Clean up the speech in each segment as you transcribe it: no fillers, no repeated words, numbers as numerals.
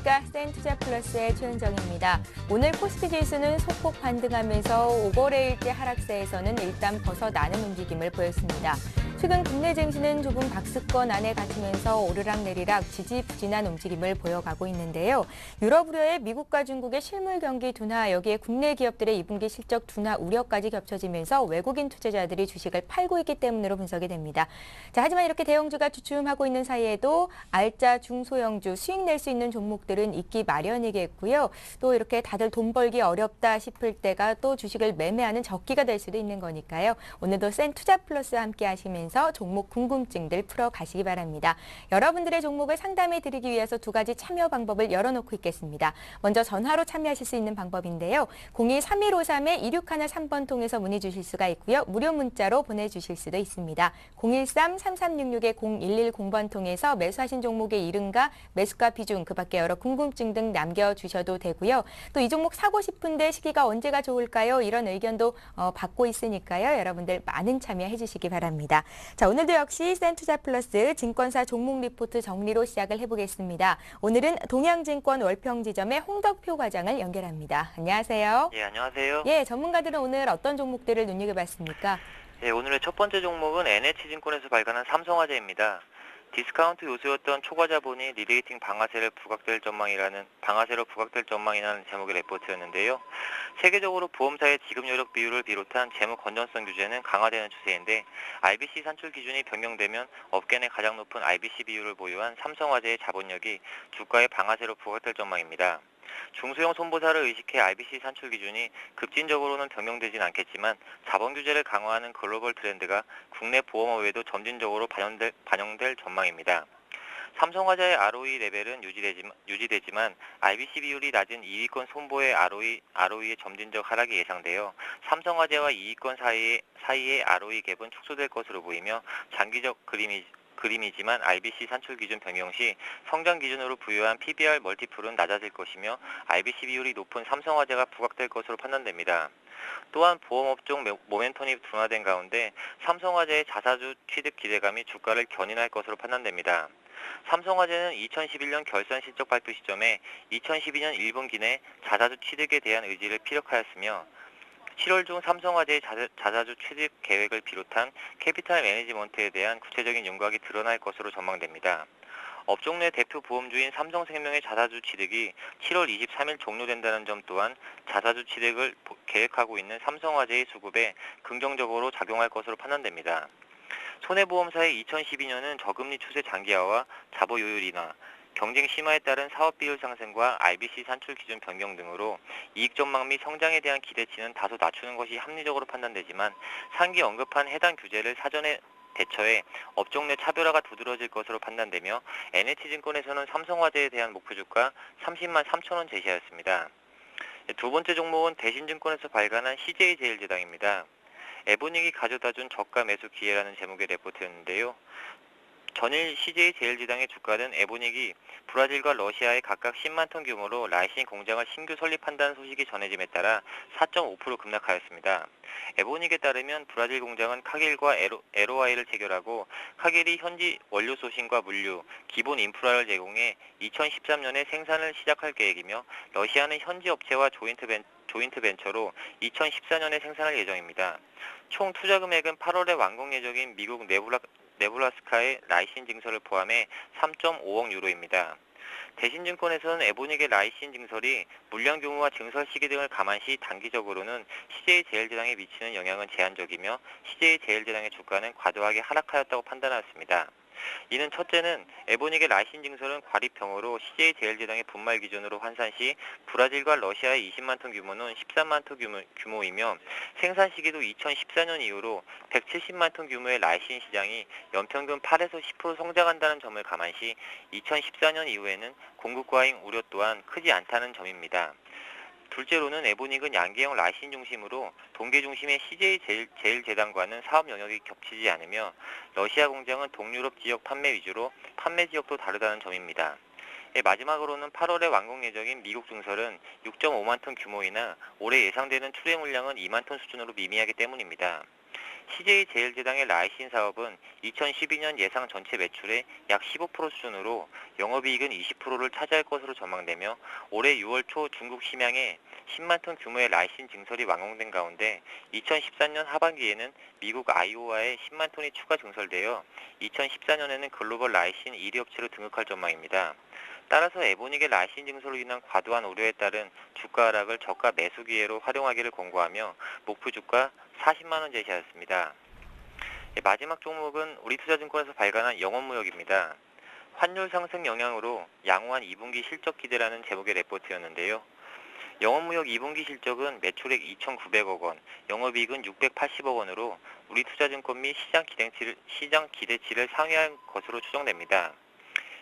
안녕하십니까. 센투자플러스의 최은정입니다. 오늘 코스피 지수는 소폭 반등하면서 5거래일째 하락세에서는 일단 벗어나는 움직임을 보였습니다. 최근 국내 증시는 좁은 박스권 안에 갇히면서 오르락내리락 지지부진한 움직임을 보여가고 있는데요. 유럽 우려에 미국과 중국의 실물 경기 둔화, 여기에 국내 기업들의 2분기 실적 둔화 우려까지 겹쳐지면서 외국인 투자자들이 주식을 팔고 있기 때문으로 분석이 됩니다. 자, 하지만 이렇게 대형주가 주춤하고 있는 사이에도 알짜 중소형주 수익 낼 수 있는 종목들은 있기 마련이겠고요. 또 이렇게 다들 돈 벌기 어렵다 싶을 때가 또 주식을 매매하는 적기가 될 수도 있는 거니까요. 오늘도 센투자플러스와 함께 하시면서 종목 궁금증들 풀어가시기 바랍니다. 여러분들의 종목을 상담해 드리기 위해서 두 가지 참여 방법을 열어놓고 있겠습니다. 먼저 전화로 참여하실 수 있는 방법인데요. 02-3153-2613번 통해서 문의 주실 수가 있고요. 무료 문자로 보내주실 수도 있습니다. 013-3366-0110번 통해서 매수하신 종목의 이름과 매수가 비중, 그 밖에 여러 궁금증 등 남겨주셔도 되고요. 또 이 종목 사고 싶은데 시기가 언제가 좋을까요? 이런 의견도 받고 있으니까요. 여러분들 많은 참여해 주시기 바랍니다. 자, 오늘도 역시 센투자플러스 증권사 종목 리포트 정리로 시작을 해보겠습니다. 오늘은 동양증권 월평지점의 홍덕표 과장을 연결합니다. 안녕하세요. 예, 안녕하세요. 예, 전문가들은 오늘 어떤 종목들을 눈여겨봤습니까? 예, 오늘의 첫 번째 종목은 NH증권에서 발간한 삼성화재입니다. 디스카운트 요소였던 초과자본이 리베이팅 방아쇠로 부각될 전망이라는 제목의 레포트였는데요. 세계적으로 보험사의 지급 여력 비율을 비롯한 재무 건전성 규제는 강화되는 추세인데 IBC 산출 기준이 변경되면 업계 내 가장 높은 IBC 비율을 보유한 삼성화재의 자본력이 주가의 방아쇠로 부각될 전망입니다. 중소형 손보사를 의식해 IBC 산출 기준이 급진적으로는 변경되진 않겠지만 자본 규제를 강화하는 글로벌 트렌드가 국내 보험업에도 점진적으로 반영될 전망입니다. 삼성화재의 ROE 레벨은 유지되지만 IBC 비율이 낮은 2위권 손보의 ROE의 점진적 하락이 예상되어 삼성화재와 2위권 사이의 ROE 갭은 축소될 것으로 보이며 장기적 그림이지만 IBC 산출 기준 변경 시 성장 기준으로 부여한 PBR 멀티플은 낮아질 것이며 IBC 비율이 높은 삼성화재가 부각될 것으로 판단됩니다. 또한 보험업종 모멘텀이 둔화된 가운데 삼성화재의 자사주 취득 기대감이 주가를 견인할 것으로 판단됩니다. 삼성화재는 2011년 결산 실적 발표 시점에 2012년 1분기 내 자사주 취득에 대한 의지를 피력하였으며 7월 중 삼성화재의 자사주 취득 계획을 비롯한 캐피탈 매니지먼트에 대한 구체적인 윤곽이 드러날 것으로 전망됩니다. 업종 내 대표 보험주인 삼성생명의 자사주 취득이 7월 23일 종료된다는 점 또한 자사주 취득을 계획하고 있는 삼성화재의 수급에 긍정적으로 작용할 것으로 판단됩니다. 손해보험사의 2012년은 저금리 추세 장기화와 자보 요율 인하, 경쟁 심화에 따른 사업 비율 상승과 IBC 산출 기준 변경 등으로 이익 전망 및 성장에 대한 기대치는 다소 낮추는 것이 합리적으로 판단되지만 상기 언급한 해당 규제를 사전에 대처해 업종 내 차별화가 두드러질 것으로 판단되며 NH증권에서는 삼성화재에 대한 목표주가 30만 3천 원 제시하였습니다. 두 번째 종목은 대신증권에서 발간한 CJ제일제당입니다. 에보닉이 가져다준 저가 매수 기회라는 제목의 레포트였는데요. 전일 CJ제일제당의 주가는 에보닉이 브라질과 러시아에 각각 10만 톤 규모로 라이신 공장을 신규 설립한다는 소식이 전해짐에 따라 4.5% 급락하였습니다. 에보닉에 따르면 브라질 공장은 카길과 LOI를 체결하고 카길이 현지 원료 소싱과 물류, 기본 인프라를 제공해 2013년에 생산을 시작할 계획이며 러시아는 현지 업체와 조인트 벤처로 2014년에 생산할 예정입니다. 총 투자 금액은 8월에 완공 예정인 미국 네블라스카의 라이신 증설을 포함해 3.5억 유로입니다. 대신증권에서는 에보닉의 라이신 증설이 물량 규모와 증설 시기 등을 감안시 단기적으로는 CJ제일제당에 미치는 영향은 제한적이며 CJ제일제당의 주가는 과도하게 하락하였다고 판단하였습니다. 이는 첫째는 에보닉의 라이신 증설은 과립형으로 CJ제일제당의 분말 기준으로 환산 시 브라질과 러시아의 20만 톤 규모는 13만 톤 규모이며 생산 시기도 2014년 이후로 170만 톤 규모의 라이신 시장이 연평균 8에서 10% 성장한다는 점을 감안시 2014년 이후에는 공급 과잉 우려 또한 크지 않다는 점입니다. 둘째로는 에보닉은 양계형 라이신 중심으로 동계 중심의 CJ제일제당과는 사업 영역이 겹치지 않으며 러시아 공장은 동유럽 지역 판매 위주로 판매 지역도 다르다는 점입니다. 마지막으로는 8월에 완공 예정인 미국 증설은 6.5만 톤 규모이나 올해 예상되는 출해 물량은 2만 톤 수준으로 미미하기 때문입니다. CJ제일제당의 라이신 사업은 2012년 예상 전체 매출의 약 15% 수준으로 영업이익은 20%를 차지할 것으로 전망되며 올해 6월 초 중국 심양에 10만 톤 규모의 라이신 증설이 완공된 가운데 2013년 하반기에는 미국 아이오와에 10만 톤이 추가 증설되어 2014년에는 글로벌 라이신 1위 업체로 등극할 전망입니다. 따라서 에보닉의 라이신 증설로 인한 과도한 우려에 따른 주가 하락을 저가 매수 기회로 활용하기를 권고하며 목표 주가 40만 원 제시하였습니다. 마지막 종목은 우리투자증권에서 발간한 영업무역입니다. 환율 상승 영향으로 양호한 2분기 실적 기대라는 제목의 레포트였는데요. 영업무역 2분기 실적은 매출액 2,900억 원, 영업이익은 680억 원으로 우리투자증권 및 시장 기대치를 상회한 것으로 추정됩니다.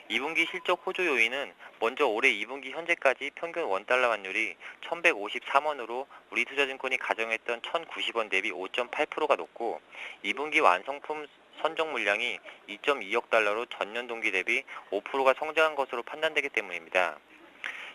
2분기 실적 호조 요인은 먼저 올해 2분기 현재까지 평균 원달러 환율이 1,153원으로 우리투자증권이 가정했던 1,090원 대비 5.8%가 높고 2분기 완성품 선적 물량이 2.2억 달러로 전년 동기 대비 5%가 성장한 것으로 판단되기 때문입니다.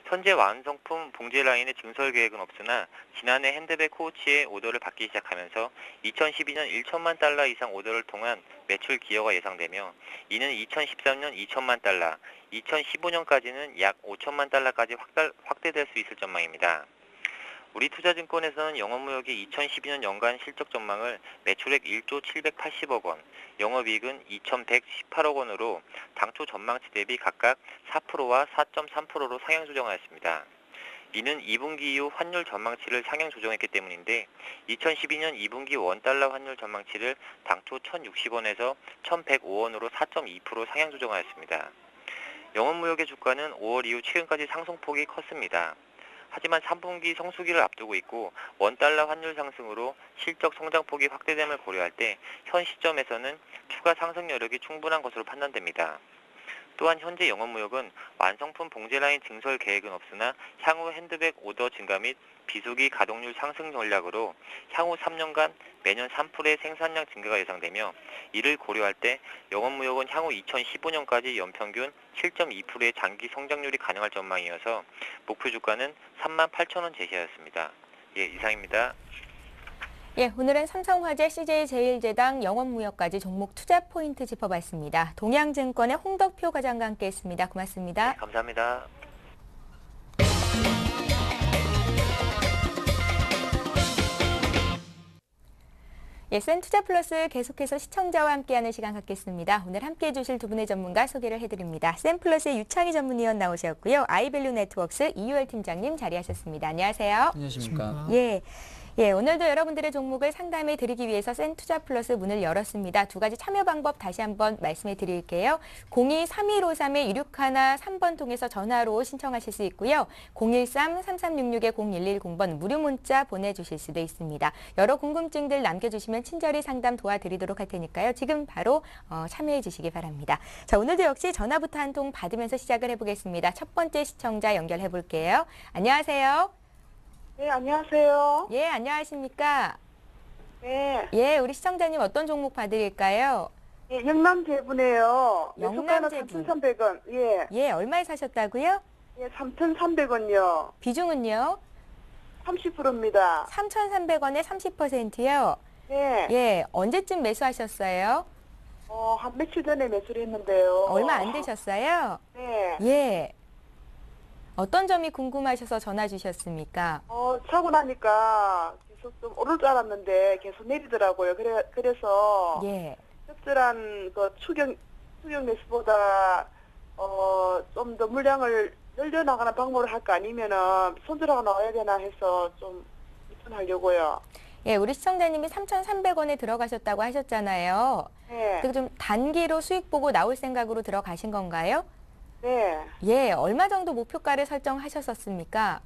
현재 완성품 봉제 라인의 증설 계획은 없으나 지난해 핸드백 코우치의 오더를 받기 시작하면서 2012년 1천만 달러 이상 오더를 통한 매출 기여가 예상되며 이는 2013년 2천만 달러, 2015년까지는 약 5천만 달러까지 확대될 수 있을 전망입니다. 우리투자증권에서는 영업무역의 2012년 연간 실적 전망을 매출액 1조 780억 원, 영업이익은 2,118억 원으로 당초 전망치 대비 각각 4%와 4.3%로 상향 조정하였습니다. 이는 2분기 이후 환율 전망치를 상향 조정했기 때문인데 2012년 2분기 원달러 환율 전망치를 당초 1,060원에서 1,105원으로 4.2% 상향 조정하였습니다. 영업무역의 주가는 5월 이후 최근까지 상승폭이 컸습니다. 하지만 3분기 성수기를 앞두고 있고 원달러 환율 상승으로 실적 성장폭이 확대됨을 고려할 때 현 시점에서는 추가 상승 여력이 충분한 것으로 판단됩니다. 또한 현재 영업무역은 완성품 봉제 라인 증설 계획은 없으나 향후 핸드백 오더 증가 및 비수기 가동률 상승 전략으로 향후 3년간 매년 3%의 생산량 증가가 예상되며 이를 고려할 때 영업무역은 향후 2015년까지 연평균 7.2%의 장기 성장률이 가능할 전망이어서 목표 주가는 38,000원 제시하였습니다. 이상입니다. 오늘은 삼성화재, CJ제일제당, 영업무역까지 종목 투자 포인트 짚어봤습니다. 동양증권의 홍덕표 과장과 함께했습니다. 고맙습니다. 네, 감사합니다. 센투자플러스 계속해서 시청자와 함께하는 시간 갖겠습니다. 오늘 함께해 주실 두 분의 전문가 소개를 해드립니다. 센플러스의 유창희 전문위원 나오셨고요. 아이밸류 네트워크스 이유열 팀장님 자리하셨습니다. 안녕하세요. 안녕하십니까. 오늘도 여러분들의 종목을 상담해 드리기 위해서 센투자플러스 문을 열었습니다. 두 가지 참여 방법 다시 한번 말씀해 드릴게요. 02-3153-2613 3번 통해서 전화로 신청하실 수 있고요. 013-3366-0110번 무료 문자 보내주실 수도 있습니다. 여러 궁금증들 남겨주시면 친절히 상담 도와드리도록 할 테니까요. 지금 바로 참여해 주시기 바랍니다. 자, 오늘도 역시 전화부터 한 통 받으면서 시작을 해보겠습니다. 첫 번째 시청자 연결해 볼게요. 안녕하세요. 네, 안녕하세요. 예, 안녕하십니까? 네. 우리 시청자님 어떤 종목 받을까요? 예, 영남제분이에요. 영남제분. 3,300원. 예. 얼마에 사셨다고요? 예, 3,300원요. 비중은요? 30%입니다. 3,300원에 30%요? 네. 언제쯤 매수하셨어요? 한 며칠 전에 매수를 했는데요. 얼마 안 되셨어요? 네. 어떤 점이 궁금하셔서 전화 주셨습니까? 사고 나니까 계속 좀 오를 줄 알았는데 계속 내리더라고요. 그래서 적절한 그 추경 매수보다 좀 더 물량을 늘려나가는 방법을 할까 아니면은 손절하고 나와야 되나 해서 좀 입문하려고요. 우리 시청자님이 3,300원에 들어가셨다고 하셨잖아요. 네. 그리고 좀 단기로 수익 보고 나올 생각으로 들어가신 건가요? 네. 얼마 정도 목표가를 설정하셨었습니까?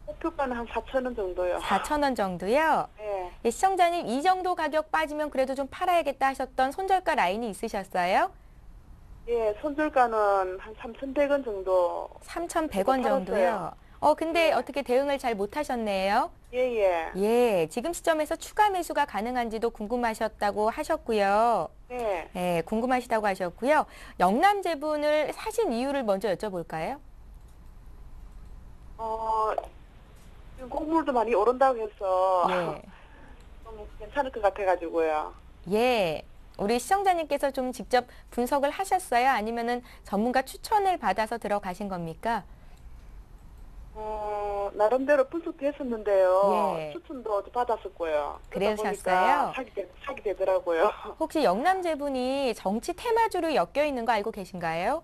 목표가는 한 4,000원 정도요. 4,000원 정도요? 네. 시청자님 이 정도 가격 빠지면 그래도 좀 팔아야겠다 하셨던 손절가 라인이 있으셨어요? 예, 손절가는 한 3,100원 정도. 3,100원 정도요? 근데 네. 어떻게 대응을 잘 못하셨네요? 예. 지금 시점에서 추가 매수가 가능한지도 궁금하셨다고 하셨고요. 네. 궁금하시다고 하셨고요. 영남제분을 사신 이유를 먼저 여쭤볼까요? 지금 곡물도 많이 오른다고 해서 예. 좀 괜찮을 것 같아가지고요. 예. 우리 시청자님께서 좀 직접 분석을 하셨어요? 아니면은 전문가 추천을 받아서 들어가신 겁니까? 나름대로 분석도 했었는데요. 예. 추천도 받았었고요. 그러다 그러셨어요? 보니까 사게 되더라고요. 혹시 영남제분이 정치 테마주로 엮여 있는 거 알고 계신가요?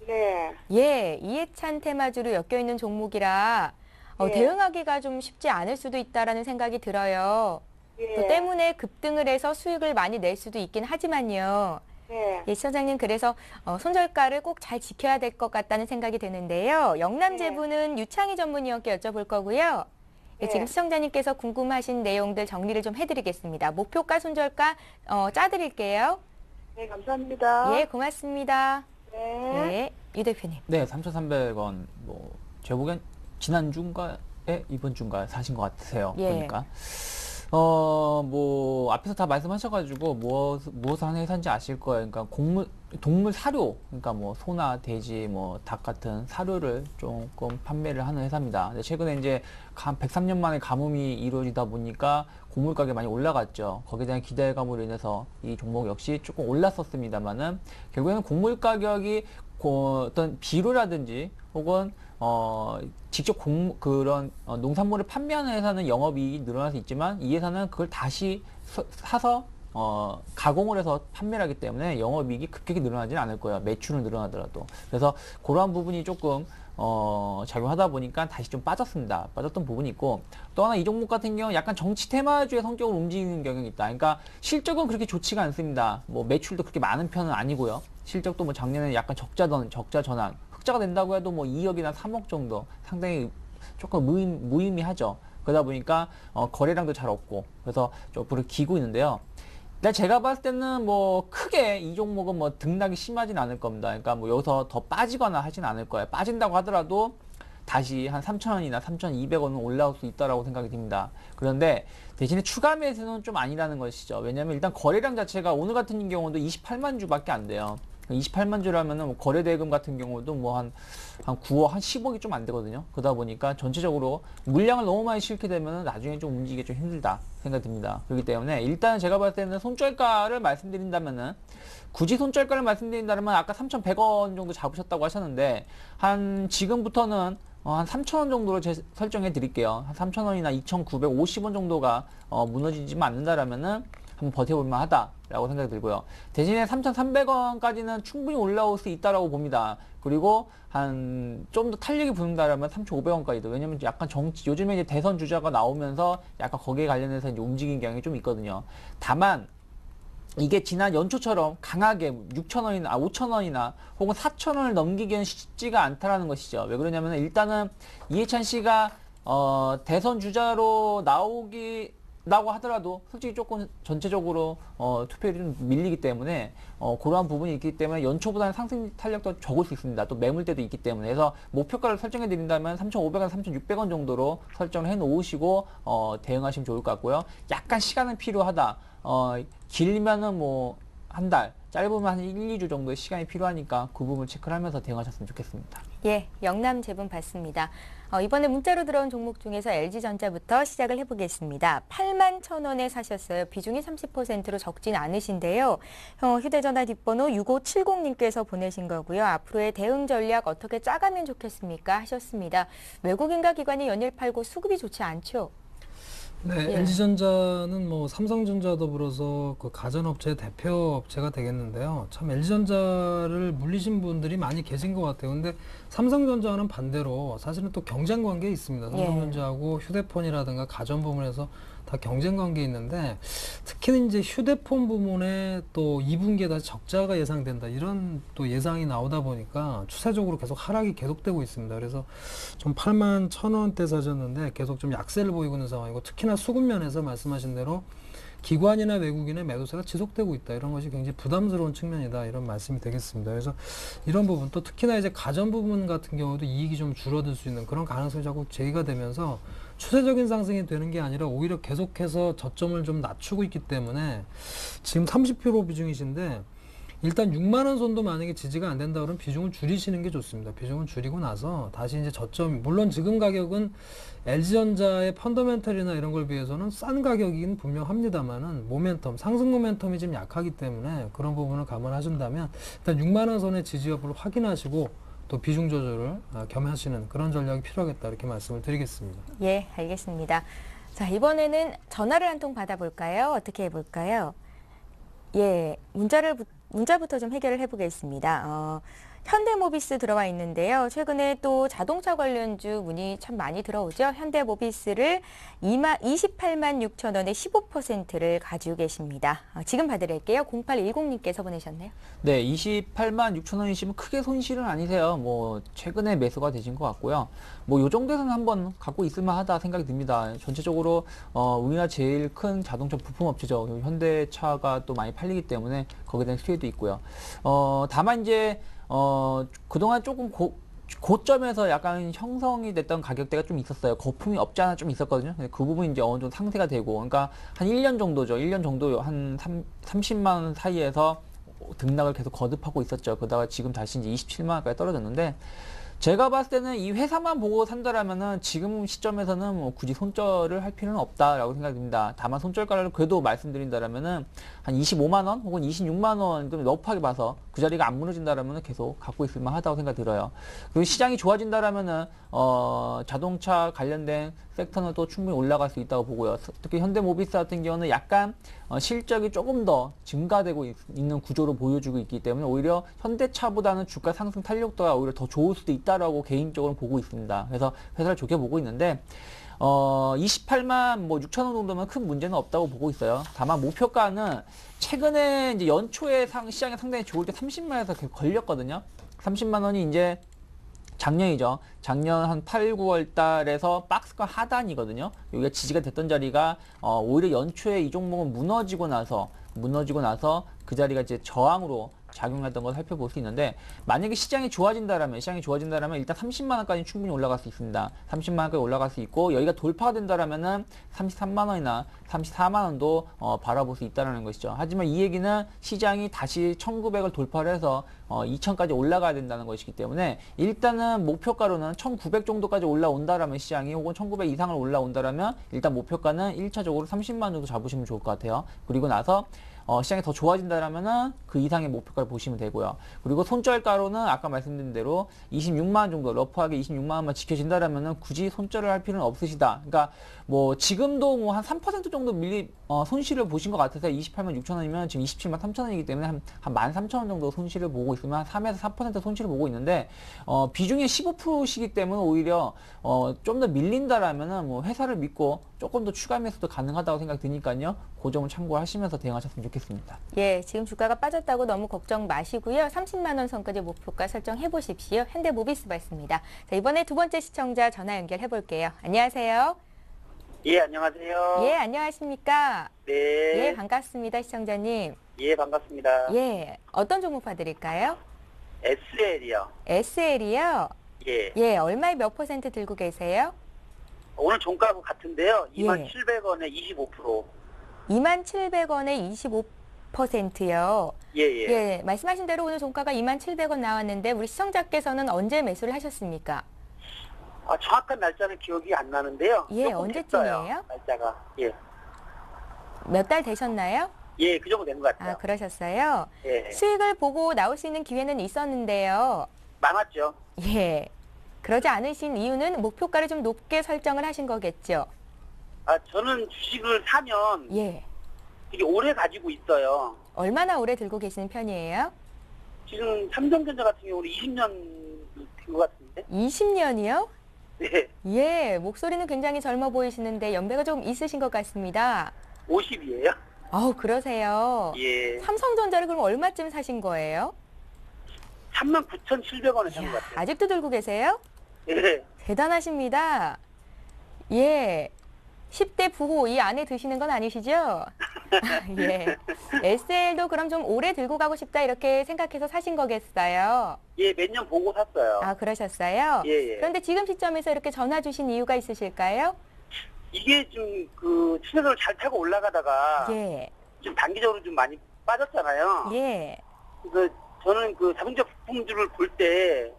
네. 예, 이해찬 테마주로 엮여 있는 종목이라 예. 대응하기가 좀 쉽지 않을 수도 있다라는 생각이 들어요. 예. 또 때문에 급등을 해서 수익을 많이 낼 수도 있긴 하지만요. 네. 예, 시청자님 그래서 손절가를 꼭 잘 지켜야 될 것 같다는 생각이 드는데요. 영남제분은 유창희 전문위원께 여쭤볼 거고요. 예, 지금 시청자님께서 궁금하신 내용들 정리를 좀 해드리겠습니다. 목표가, 손절가 짜드릴게요. 네, 감사합니다. 예, 고맙습니다. 네. 예, 유 대표님. 네, 3,300원 뭐 제 보기엔 지난 주인가에 이번 주인가 사신 것 같으세요. 예. 보니까. 뭐 앞에서 다 말씀하셔가지고 무엇을 하는 회사인지 아실 거예요. 그러니까 동물 사료, 그러니까 뭐 소나 돼지, 뭐 닭 같은 사료를 조금 판매를 하는 회사입니다. 근데 최근에 이제 103년 만에 가뭄이 이루어지다 보니까 곡물 가격이 많이 올라갔죠. 거기에 대한 기대감으로 인해서 이 종목 역시 조금 올랐었습니다만은 결국에는 곡물 가격이 어떤 비료라든지 혹은 직접 그런 농산물을 판매하는 회사는 영업이익이 늘어날 수 있지만 이 회사는 그걸 다시 사서 가공을 해서 판매를 하기 때문에 영업이익이 급격히 늘어나지는 않을 거예요. 매출은 늘어나더라도. 그래서 그러한 부분이 조금 작용하다 보니까 다시 좀 빠졌습니다. 빠졌던 부분이 있고 또 하나 이 종목 같은 경우는 약간 정치 테마주의 성격으로 움직이는 경향이 있다. 그러니까 실적은 그렇게 좋지가 않습니다. 뭐 매출도 그렇게 많은 편은 아니고요. 실적도 뭐 작년에 약간 적자 전환 흑자가 된다고 해도 뭐 2억이나 3억 정도 상당히 조금 무의미하죠. 그러다 보니까 거래량도 잘 없고 그래서 좀 불을 기고 있는데요. 근데 제가 봤을 때는 뭐 크게 이 종목은 뭐 등락이 심하진 않을 겁니다. 그러니까 뭐 여기서 더 빠지거나 하진 않을 거예요. 빠진다고 하더라도 다시 한 3,000원이나 3,200원은 올라올 수 있다라고 생각이 듭니다. 그런데 대신에 추가 매수는 좀 아니라는 것이죠. 왜냐하면 일단 거래량 자체가 오늘 같은 경우도 28만 주밖에 안 돼요. 28만 주라면은 뭐 거래 대금 같은 경우도 뭐 한 9억, 한 10억이 좀 안 되거든요. 그러다 보니까 전체적으로 물량을 너무 많이 싣게 되면은 나중에 좀 움직이기 좀 힘들다 생각이 듭니다. 그렇기 때문에 일단 제가 봤을 때는 손절가를 말씀드린다면은 굳이 손절가를 말씀드린다면 아까 3,100원 정도 잡으셨다고 하셨는데 한 지금부터는 한 3,000원 정도로 설정해 드릴게요. 한 3,000원이나 2,950원 정도가 무너지지만 않는다라면은 한번 버텨볼만 하다라고 생각이 들고요. 대신에 3,300원까지는 충분히 올라올 수 있다라고 봅니다. 그리고 한 좀 더 탄력이 붙는다라면 3,500원까지도. 왜냐면 약간 요즘에 이제 대선 주자가 나오면서 약간 거기에 관련해서 이제 움직인 경향이 좀 있거든요. 다만 이게 지난 연초처럼 강하게 6,000원이나 5,000원이나 혹은 4,000원을 넘기기는 쉽지가 않다라는 것이죠. 왜 그러냐면 일단은 이해찬 씨가 대선 주자로 나고 하더라도 솔직히 조금 전체적으로 투표율이 좀 밀리기 때문에 그러한 부분이 있기 때문에 연초보다는 상승 탄력도 적을 수 있습니다. 또 매물대도 있기 때문에 그래서 목표가를 설정해 드린다면 3,500원, 3,600원 정도로 설정을 해 놓으시고 대응하시면 좋을 것 같고요. 약간 시간은 필요하다. 길면은 뭐 한 달, 짧으면 한 1, 2주 정도의 시간이 필요하니까 그 부분을 체크를 하면서 대응하셨으면 좋겠습니다. 예, 영남 제분 받습니다. 이번에 문자로 들어온 종목 중에서 LG전자부터 시작을 해보겠습니다. 81,000원에 사셨어요. 비중이 30%로 적진 않으신데요. 휴대전화 뒷번호 6570님께서 보내신 거고요. 앞으로의 대응 전략 어떻게 짜가면 좋겠습니까? 하셨습니다. 외국인과 기관이 연일 팔고 수급이 좋지 않죠? 네, 예. LG전자는 뭐 삼성전자 더불어서 그 가전업체 대표 업체가 되겠는데요. 참 LG전자를 물리신 분들이 많이 계신 것 같아요. 근데 삼성전자는 반대로 사실은 또 경쟁 관계에 있습니다. 삼성전자하고 휴대폰이라든가 가전 부문에서 다 경쟁 관계에 있는데 특히는 이제 휴대폰 부문에 또 2분기에 다시 적자가 예상된다. 이런 또 예상이 나오다 보니까 추세적으로 계속 하락이 계속되고 있습니다. 그래서 좀 81,000원대 사셨는데 계속 좀 약세를 보이고 있는 상황이고 특히나 수급 면에서 말씀하신 대로 기관이나 외국인의 매도세가 지속되고 있다. 이런 것이 굉장히 부담스러운 측면이다. 이런 말씀이 되겠습니다. 그래서 이런 부분 또 특히나 이제 가전 부분 같은 경우도 이익이 좀 줄어들 수 있는 그런 가능성이 자꾸 제기가 되면서 추세적인 상승이 되는 게 아니라 오히려 계속해서 저점을 좀 낮추고 있기 때문에 지금 30% 비중이신데 일단 6만 원 선도 만약에 지지가 안 된다 그러면 비중을 줄이시는 게 좋습니다. 비중을 줄이고 나서 다시 이제 저점, 물론 지금 가격은 LG전자의 펀더멘털이나 이런 걸 비해서는 싼 가격이긴 분명합니다만은 모멘텀, 상승 모멘텀이 좀 약하기 때문에 그런 부분을 감안하신다면 일단 6만 원 선의 지지 여부를 확인하시고 또 비중 조절을 겸하시는 그런 전략이 필요하겠다 이렇게 말씀을 드리겠습니다. 예, 알겠습니다. 자, 이번에는 전화를 한 통 받아볼까요? 어떻게 해볼까요? 예, 문자부터 좀 해결을 해보겠습니다. 현대모비스 들어와 있는데요. 최근에 또 자동차 관련주 문의 참 많이 들어오죠. 현대모비스를 28만 6천 원에 15%를 가지고 계십니다. 지금 받으릴게요. 0810님께서 보내셨네요. 네, 28만 6천 원이시면 크게 손실은 아니세요. 뭐 최근에 매수가 되신 것 같고요. 뭐 요 정도에서는 한번 갖고 있을만하다 생각이 듭니다. 전체적으로 우리나라 제일 큰 자동차 부품 업체죠. 현대차가 또 많이 팔리기 때문에 거기에 대한 수혜도 있고요. 다만 이제 그동안 조금 고점에서 약간 형성이 됐던 가격대가 좀 있었어요. 거품이 없지 않아 좀 있었거든요. 근데 그 부분이 이제 어느 정도 상쇄가 되고, 그러니까 한 1년 정도죠. 1년 정도 한 30만 원 사이에서 등락을 계속 거듭하고 있었죠. 그러다가 지금 다시 이제 27만 원까지 떨어졌는데, 제가 봤을 때는 이 회사만 보고 산다라면은 지금 시점에서는 뭐 굳이 손절을 할 필요는 없다라고 생각이 듭니다. 다만 손절가를 그래도 말씀드린다라면은 한 25만 원 혹은 26만 원 좀 러프하게 봐서 그 자리가 안 무너진다라면은 계속 갖고 있을 만하다고 생각이 들어요. 그리고 시장이 좋아진다라면은 자동차 관련된 섹터는 또 충분히 올라갈 수 있다고 보고요. 특히 현대모비스 같은 경우는 약간 실적이 조금 더 증가되고 있는 구조로 보여주고 있기 때문에 오히려 현대차보다는 주가 상승 탄력도가 오히려 더 좋을 수도 있다라고 개인적으로 보고 있습니다. 그래서 회사를 좋게 보고 있는데 28만 뭐 6천 원 정도면 큰 문제는 없다고 보고 있어요. 다만 목표가는 최근에 이제 연초에 시장이 상당히 좋을 때 30만 원에서 걸렸거든요. 30만 원이 이제 작년이죠. 작년 한 8, 9월 달에서 박스권 하단이거든요. 여기가 지지가 됐던 자리가 오히려 연초에 이 종목은 무너지고 나서 그 자리가 이제 저항으로 작용했던 걸 살펴볼 수 있는데, 만약에 시장이 좋아진다라면 일단 30만 원까지 충분히 올라갈 수 있습니다. 30만 원까지 올라갈 수 있고, 여기가 돌파가 된다라면은 33만 원이나 34만 원도 바라볼 수 있다는 것이죠. 하지만 이 얘기는 시장이 다시 1900을 돌파를 해서 2000까지 올라가야 된다는 것이기 때문에, 일단은 목표가로는 1900 정도까지 올라온다라면 시장이, 혹은 1900 이상을 올라온다라면 일단 목표가는 1차적으로 30만 원 정도 잡으시면 좋을 것 같아요. 그리고 나서 시장이 더 좋아진다라면은 그 이상의 목표가를 보시면 되고요. 그리고 손절가로는 아까 말씀드린 대로 26만 원 정도, 러프하게 26만 원만 지켜진다라면은 굳이 손절을 할 필요는 없으시다. 그러니까 뭐 지금도 뭐 한 3% 정도 손실을 보신 것 같아서 28만 6천 원이면 지금 27만 3천 원이기 때문에 한 13,000원 정도 손실을 보고 있으면 한 3에서 4% 손실을 보고 있는데, 비중이 15%시기 때문에 오히려 좀 더 밀린다라면은 뭐 회사를 믿고 조금 더 추가 매수도 가능하다고 생각이 드니까요. 그 점을 참고하시면서 대응하셨으면 좋겠습니다. 예, 지금 주가가 빠졌다고 너무 걱정 마시고요. 30만 원 선까지 목표가 설정해 보십시오. 현대모비스 봤습니다. 자, 이번에 두 번째 시청자 전화 연결해 볼게요. 안녕하세요. 예, 안녕하세요. 예, 안녕하십니까? 네. 예, 반갑습니다, 시청자님. 예, 반갑습니다. 예, 어떤 종목 봐드릴까요? SL이요. SL이요? 예. 예, 얼마에 몇 % 들고 계세요? 오늘 종가하고 같은데요. 예. 27,000원에 25%. 27,000원에 25%요. 예, 예. 예, 말씀하신 대로 오늘 종가가 27,000원 나왔는데 우리 시청자께서는 언제 매수를 하셨습니까? 아, 정확한 날짜는 기억이 안 나는데요. 예, 조금 언제쯤이에요? 됐어요, 날짜가. 예. 몇 달 되셨나요? 예, 그 정도 된 것 같아요. 아, 그러셨어요? 예. 수익을 보고 나올 수 있는 기회는 있었는데요. 많았죠. 예. 그러지 않으신 이유는 목표가를 좀 높게 설정을 하신 거겠죠? 아, 저는 주식을 사면 예. 되게 오래 가지고 있어요. 얼마나 오래 들고 계시는 편이에요? 지금 삼성전자 같은 경우는 20년 된 것 같은데. 20년이요? 네. 예, 목소리는 굉장히 젊어 보이시는데 연배가 좀 있으신 것 같습니다. 50이에요. 아우, 그러세요. 예. 삼성전자를 그럼 얼마쯤 사신 거예요? 39,700원에 산 이야, 것 같아요. 아직도 들고 계세요? 예. 대단하십니다. 예. 10대 부호 이 안에 드시는 건 아니시죠? 예. SL도 그럼 좀 오래 들고 가고 싶다 이렇게 생각해서 사신 거겠어요? 예, 몇 년 보고 샀어요. 아, 그러셨어요? 예, 예. 그런데 지금 시점에서 이렇게 전화 주신 이유가 있으실까요? 이게 좀 그 추세를 잘 타고 올라가다가 예. 좀 단기적으로 좀 많이 빠졌잖아요. 예. 저는 그 자동차 부품주를 볼 때,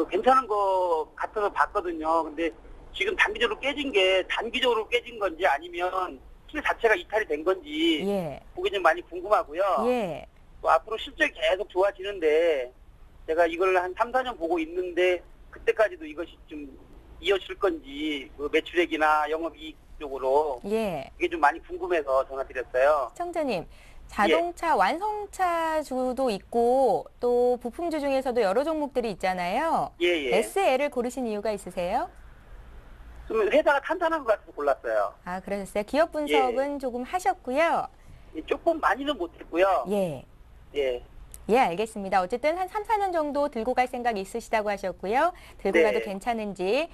괜찮은 거 같아서 봤거든요. 근데 지금 단기적으로 깨진 게 단기적으로 깨진 건지 아니면 실 자체가 이탈이 된 건지 예. 그게 좀 많이 궁금하고요. 예. 또 앞으로 실적이 계속 좋아지는데 제가 이걸 한 3, 4년 보고 있는데 그때까지도 이것이 좀 이어질 건지 그 매출액이나 영업이익 쪽으로 예. 그게 좀 많이 궁금해서 전화드렸어요. 시청자님, 자동차 완성차주도 있고 또 부품주 중에서도 여러 종목들이 있잖아요. 예. SL을 고르신 이유가 있으세요? 좀 회사가 탄탄한 것 같아서 골랐어요. 아, 그러셨어요. 기업 분석은 조금 하셨고요. 예, 조금 많이는 못했고요. 예. 예. 예, 알겠습니다. 어쨌든 한 3, 4년 정도 들고 갈 생각이 있으시다고 하셨고요. 들고 네. 가도 괜찮은지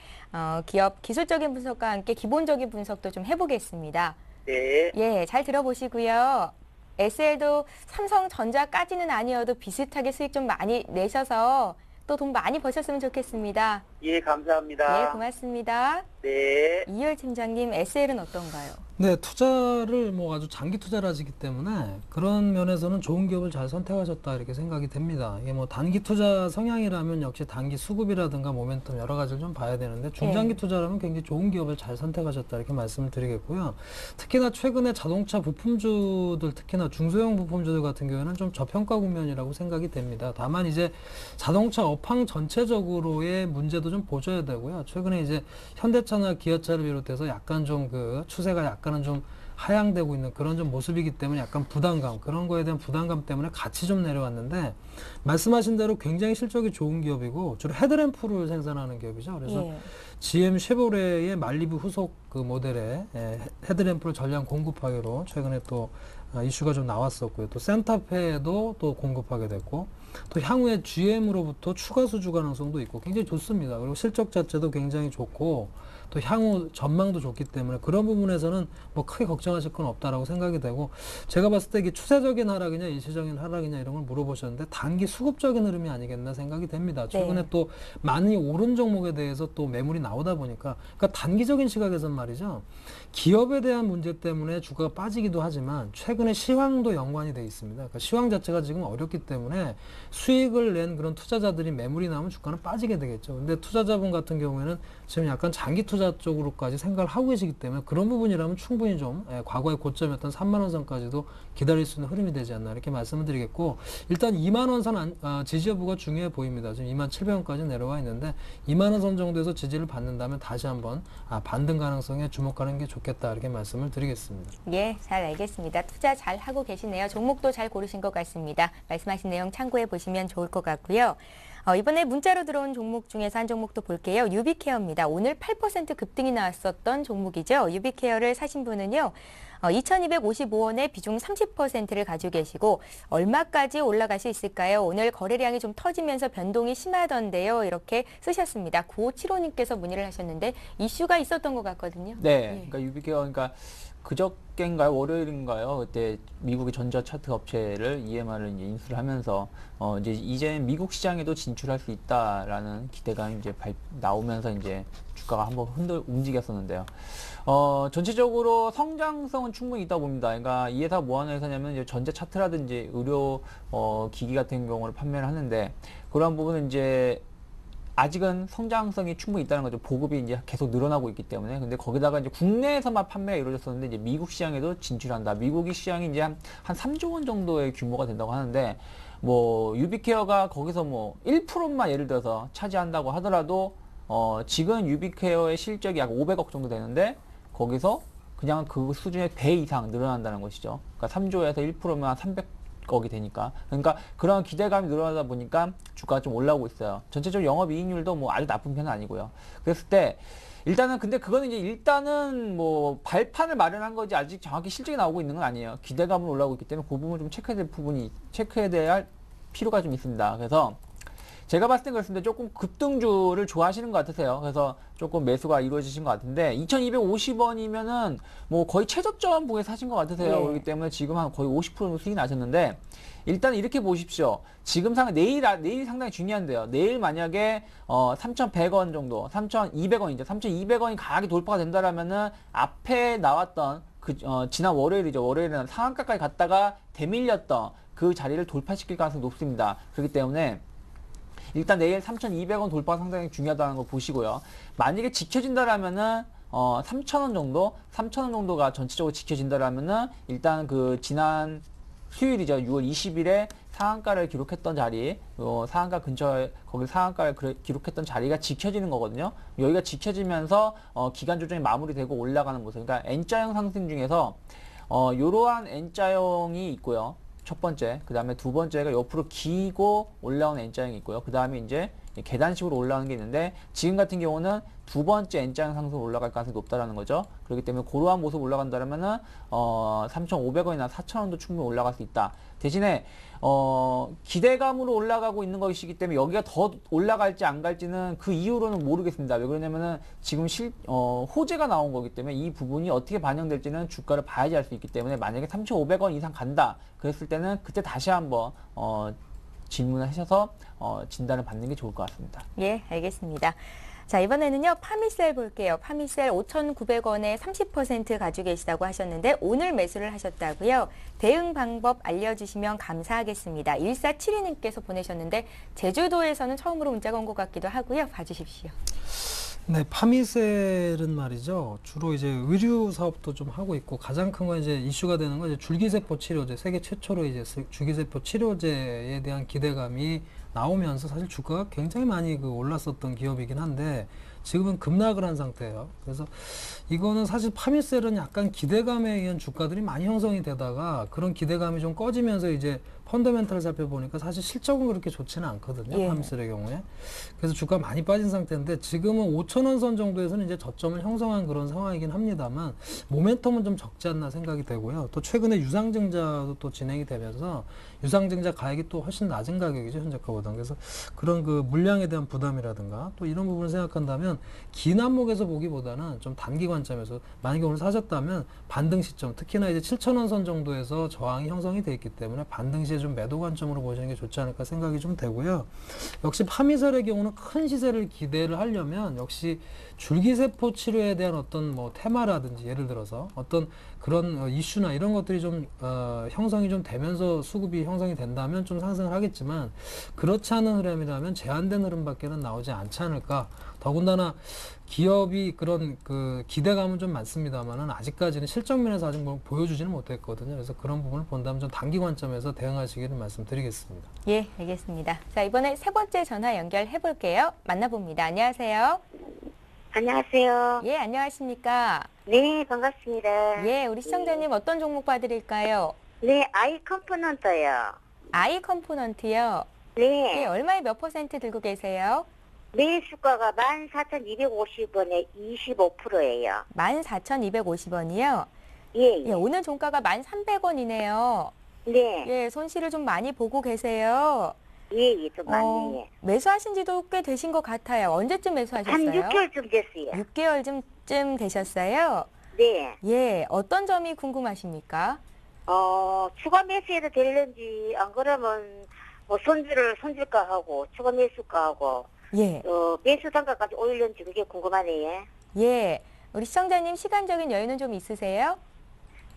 기업 기술적인 분석과 함께 기본적인 분석도 좀 해보겠습니다. 네. 예, 잘 들어보시고요. SL도 삼성전자까지는 아니어도 비슷하게 수익 좀 많이 내셔서 또 돈 많이 버셨으면 좋겠습니다. 예, 감사합니다. 예, 고맙습니다. 네. 이열 팀장님, SL은 어떤가요? 네, 투자를 뭐 아주 장기 투자를 하시기 때문에 그런 면에서는 좋은 기업을 잘 선택하셨다 이렇게 생각이 됩니다. 이게 뭐 단기 투자 성향이라면 역시 단기 수급이라든가 모멘텀 여러 가지를 좀 봐야 되는데 중장기 투자라면 굉장히 좋은 기업을 잘 선택하셨다 이렇게 말씀을 드리겠고요. 특히나 최근에 자동차 부품주들, 특히나 중소형 부품주들 같은 경우에는 좀 저평가 국면이라고 생각이 됩니다. 다만 이제 자동차 업황 전체적으로의 문제도 좀 보셔야 되고요. 최근에 이제 현대차나 기아차를 비롯해서 약간 좀 그 추세가 약간은 좀 하향되고 있는 그런 좀 모습이기 때문에 약간 부담감, 그런 거에 대한 부담감 때문에 같이 좀 내려왔는데, 말씀하신 대로 굉장히 실적이 좋은 기업이고 주로 헤드램프를 생산하는 기업이죠. 그래서 GM 쉐보레의 말리부 후속 그 모델의 헤드램프를 전량 공급하기로 최근에 또 이슈가 좀 나왔었고요. 또 센타페도 또 공급하게 됐고, 또 향후에 GM으로부터 추가 수주 가능성도 있고 굉장히 좋습니다. 그리고 실적 자체도 굉장히 좋고 또 향후 전망도 좋기 때문에 그런 부분에서는 뭐 크게 걱정하실 건 없다라고 생각이 되고, 제가 봤을 때 이게 추세적인 하락이냐 일시적인 하락이냐 이런 걸 물어보셨는데 단기 수급적인 흐름이 아니겠나 생각이 됩니다. 최근에 또 많이 오른 종목에 대해서 또 매물이 나오다 보니까, 그러니까 단기적인 시각에서는 말이죠, 기업에 대한 문제 때문에 주가가 빠지기도 하지만 최근에 시황도 연관이 돼 있습니다. 그러니까 시황 자체가 지금 어렵기 때문에 수익을 낸 그런 투자자들이 매물이 나오면 주가는 빠지게 되겠죠. 근데 투자자분 같은 경우에는 지금 약간 장기 투자 쪽으로까지 생각을 하고 계시기 때문에 그런 부분이라면 충분히 좀 과거의 고점이었던 3만 원 선까지도 기다릴 수 있는 흐름이 되지 않나 이렇게 말씀을 드리겠고, 일단 2만 원 선 지지 여부가 중요해 보입니다. 지금 2만 700원까지 내려와 있는데 2만 원 선 정도에서 지지를 받는다면 다시 한번 반등 가능성에 주목하는 게 좋겠다 이렇게 말씀을 드리겠습니다. 예, 잘 알겠습니다. 투자 잘 하고 계시네요. 종목도 잘 고르신 것 같습니다. 말씀하신 내용 참고해 보시면 좋을 것 같고요. 이번에 문자로 들어온 종목 중에서 한 종목도 볼게요. 유비케어입니다. 오늘 8% 급등이 나왔었던 종목이죠. 유비케어를 사신 분은요, 2,255원에 비중 30%를 가지고 계시고 얼마까지 올라갈 수 있을까요? 오늘 거래량이 좀 터지면서 변동이 심하던데요. 이렇게 쓰셨습니다. 9575님께서 문의를 하셨는데 이슈가 있었던 것 같거든요. 네, 그러니까 유비케어, 그러니까 그저께인가요, 월요일인가요? 그때 미국의 전자 차트 업체를 EMR을 이제 인수를 하면서 이제 미국 시장에도 진출할 수 있다라는 기대가 이제 나오면서 이제 주가가 한번 움직였었는데요. 전체적으로 성장성은 충분히 있다고 봅니다. 그러니까 이 회사 뭐 하는 회사냐면 이제 전자 차트라든지 의료 기기 같은 경우를 판매를 하는데, 그러한 부분은 이제 아직은 성장성이 충분히 있다는 거죠. 보급이 이제 계속 늘어나고 있기 때문에. 근데 거기다가 이제 국내에서만 판매가 이루어졌었는데 이제 미국 시장에도 진출한다. 미국이 시장이 이제 한 3조 원 정도의 규모가 된다고 하는데, 뭐 유비케어가 거기서 뭐 1%만 예를 들어서 차지한다고 하더라도 지금 유비케어의 실적이 약 500억 정도 되는데 거기서 그냥 그 수준의 배 이상 늘어난다는 것이죠. 그러니까 3조에서 1%면 300억이 되니까. 그러니까 그런 기대감이 늘어나다 보니까 주가가 좀 올라오고 있어요. 전체적으로 영업이익률도 뭐 아주 나쁜 편은 아니고요. 그랬을 때 일단은, 근데 그거는 이제 일단은 뭐 발판을 마련한 거지 아직 정확히 실적이 나오고 있는 건 아니에요. 기대감은 올라오고 있기 때문에 그 부분을 좀 체크해야 할 필요가 좀 있습니다. 그래서 제가 봤을 땐 그렇습니다. 조금 급등주를 좋아하시는 것 같으세요. 그래서 조금 매수가 이루어지신 것 같은데 2,250원이면은 뭐 거의 최저점 부에 사신 것 같으세요. 그렇기 때문에 지금 한 거의 50% 수익이 나셨는데, 일단 이렇게 보십시오. 지금 내일 상당히 중요한데요. 내일 만약에 3,100원 정도, 3,200원이죠. 3,200원이 강하게 돌파가 된다라면은 앞에 나왔던 지난 월요일이죠. 월요일에는 상한가까지 갔다가 되밀렸던 그 자리를 돌파시킬 가능성이 높습니다. 그렇기 때문에 일단 내일 3,200원 돌파가 상당히 중요하다는 거 보시고요. 만약에 지켜진다라면은 3,000원 정도, 3,000원 정도가 전체적으로 지켜진다라면은 일단 그 지난 수요일이죠. 6월 20일에 상한가를 기록했던 자리, 상한가 근처에 거기 상한가를 기록했던 자리가 지켜지는 거거든요. 여기가 지켜지면서 기간 조정이 마무리되고 올라가는 모습. 그러니까 N자형 상승 중에서 이러한 N자형이 있고요. 첫 번째, 그 다음에 두 번째가 옆으로 기고 올라오는 N자형이 있고요. 그 다음에 이제 계단식으로 올라오는 게 있는데 지금 같은 경우는 두 번째 N자형 상승으로 올라갈 가능성이 높다라는 거죠. 그렇기 때문에 그러한 모습 올라간다면은 3,500원이나 4,000원도 충분히 올라갈 수 있다. 대신에 기대감으로 올라가고 있는 것이기 때문에 여기가 더 올라갈지 안 갈지는 그 이후로는 모르겠습니다. 왜 그러냐면은 지금 호재가 나온 거기 때문에 이 부분이 어떻게 반영될지는 주가를 봐야지 알 수 있기 때문에 만약에 3,500원 이상 간다 그랬을 때는 그때 다시 한번 질문을 하셔서 진단을 받는 게 좋을 것 같습니다. 예, 알겠습니다. 자, 이번에는요, 파미셀 볼게요. 파미셀 5,900원에 30% 가지고 계시다고 하셨는데 오늘 매수를 하셨다고요? 대응 방법 알려주시면 감사하겠습니다. 1472님께서 보내셨는데 제주도에서는 처음으로 문자가 온 것 같기도 하고요. 봐주십시오. 네, 파미셀은 말이죠. 주로 이제 의류 사업도 좀 하고 있고 가장 큰 건 이제 이슈가 되는 건 이제 줄기세포 치료제, 세계 최초로 이제 줄기세포 치료제에 대한 기대감이 나오면서 사실 주가가 굉장히 많이 올랐었던 기업이긴 한데 지금은 급락을 한 상태예요. 그래서 이거는 사실 파미셀은 약간 기대감에 의한 주가들이 많이 형성이 되다가 그런 기대감이 좀 꺼지면서 이제 펀더멘탈을 살펴보니까 사실 실적은 그렇게 좋지는 않거든요. 예. 파미셀의 경우에. 그래서 주가가 많이 빠진 상태인데 지금은 5,000원 선 정도에서는 이제 저점을 형성한 그런 상황이긴 합니다만 모멘텀은 좀 적지 않나 생각이 되고요. 또 최근에 유상증자도 또 진행이 되면서 유상증자 가액이 또 훨씬 낮은 가격이죠. 현저가보다. 그래서 그런 그 물량에 대한 부담이라든가 또 이런 부분을 생각한다면 긴 안목에서 보기보다는 좀 단기 관점에서 만약에 오늘 사셨다면 반등 시점 특히나 이제 7,000원 선 정도에서 저항이 형성이 돼 있기 때문에 반등 시에 좀 매도 관점으로 보시는 게 좋지 않을까 생각이 좀 되고요. 역시 파미셀의 경우는 큰 시세를 기대를 하려면 역시 줄기세포 치료에 대한 어떤 뭐 테마라든지 예를 들어서 어떤 그런 이슈나 이런 것들이 좀 형성이 좀 되면서 수급이 형성이 된다면 좀 상승을 하겠지만 그렇지 않은 흐름이라면 제한된 흐름밖에는 나오지 않지 않을까. 더군다나 기업이 그런 그 기대감은 좀 많습니다만은 아직까지는 실적 면에서 아직 뭐 보여주지는 못했거든요. 그래서 그런 부분을 본다면 좀 단기 관점에서 대응하시기를 말씀드리겠습니다. 예, 알겠습니다. 자, 이번에 세 번째 전화 연결해 볼게요. 만나봅니다. 안녕하세요. 안녕하세요. 예, 안녕하십니까? 네, 반갑습니다. 예, 우리 시청자님 어떤 종목 봐드릴까요? 네, 아이 컴포넌트요. 아이 컴포넌트요. 예, 네, 얼마에 몇 퍼센트 들고 계세요? 매수가가 14,250원에 25%예요. 14,250원이요? 예, 예, 오늘 종가가 1,300원이네요. 네, 예, 손실을 좀 많이 보고 계세요. 예, 좀 많네요. 매수하신 지도 꽤 되신 것 같아요. 언제쯤 매수하셨어요? 한 6개월쯤 됐어요. 6개월쯤 되셨어요? 네, 예, 어떤 점이 궁금하십니까? 추가 매수해도 되는지, 안 그러면 뭐 손질가 하고, 추가 매수가 하고, 예, 매수 단가까지 올렸는지 그게 궁금하네요. 예. 우리 시청자님 시간적인 여유는 좀 있으세요?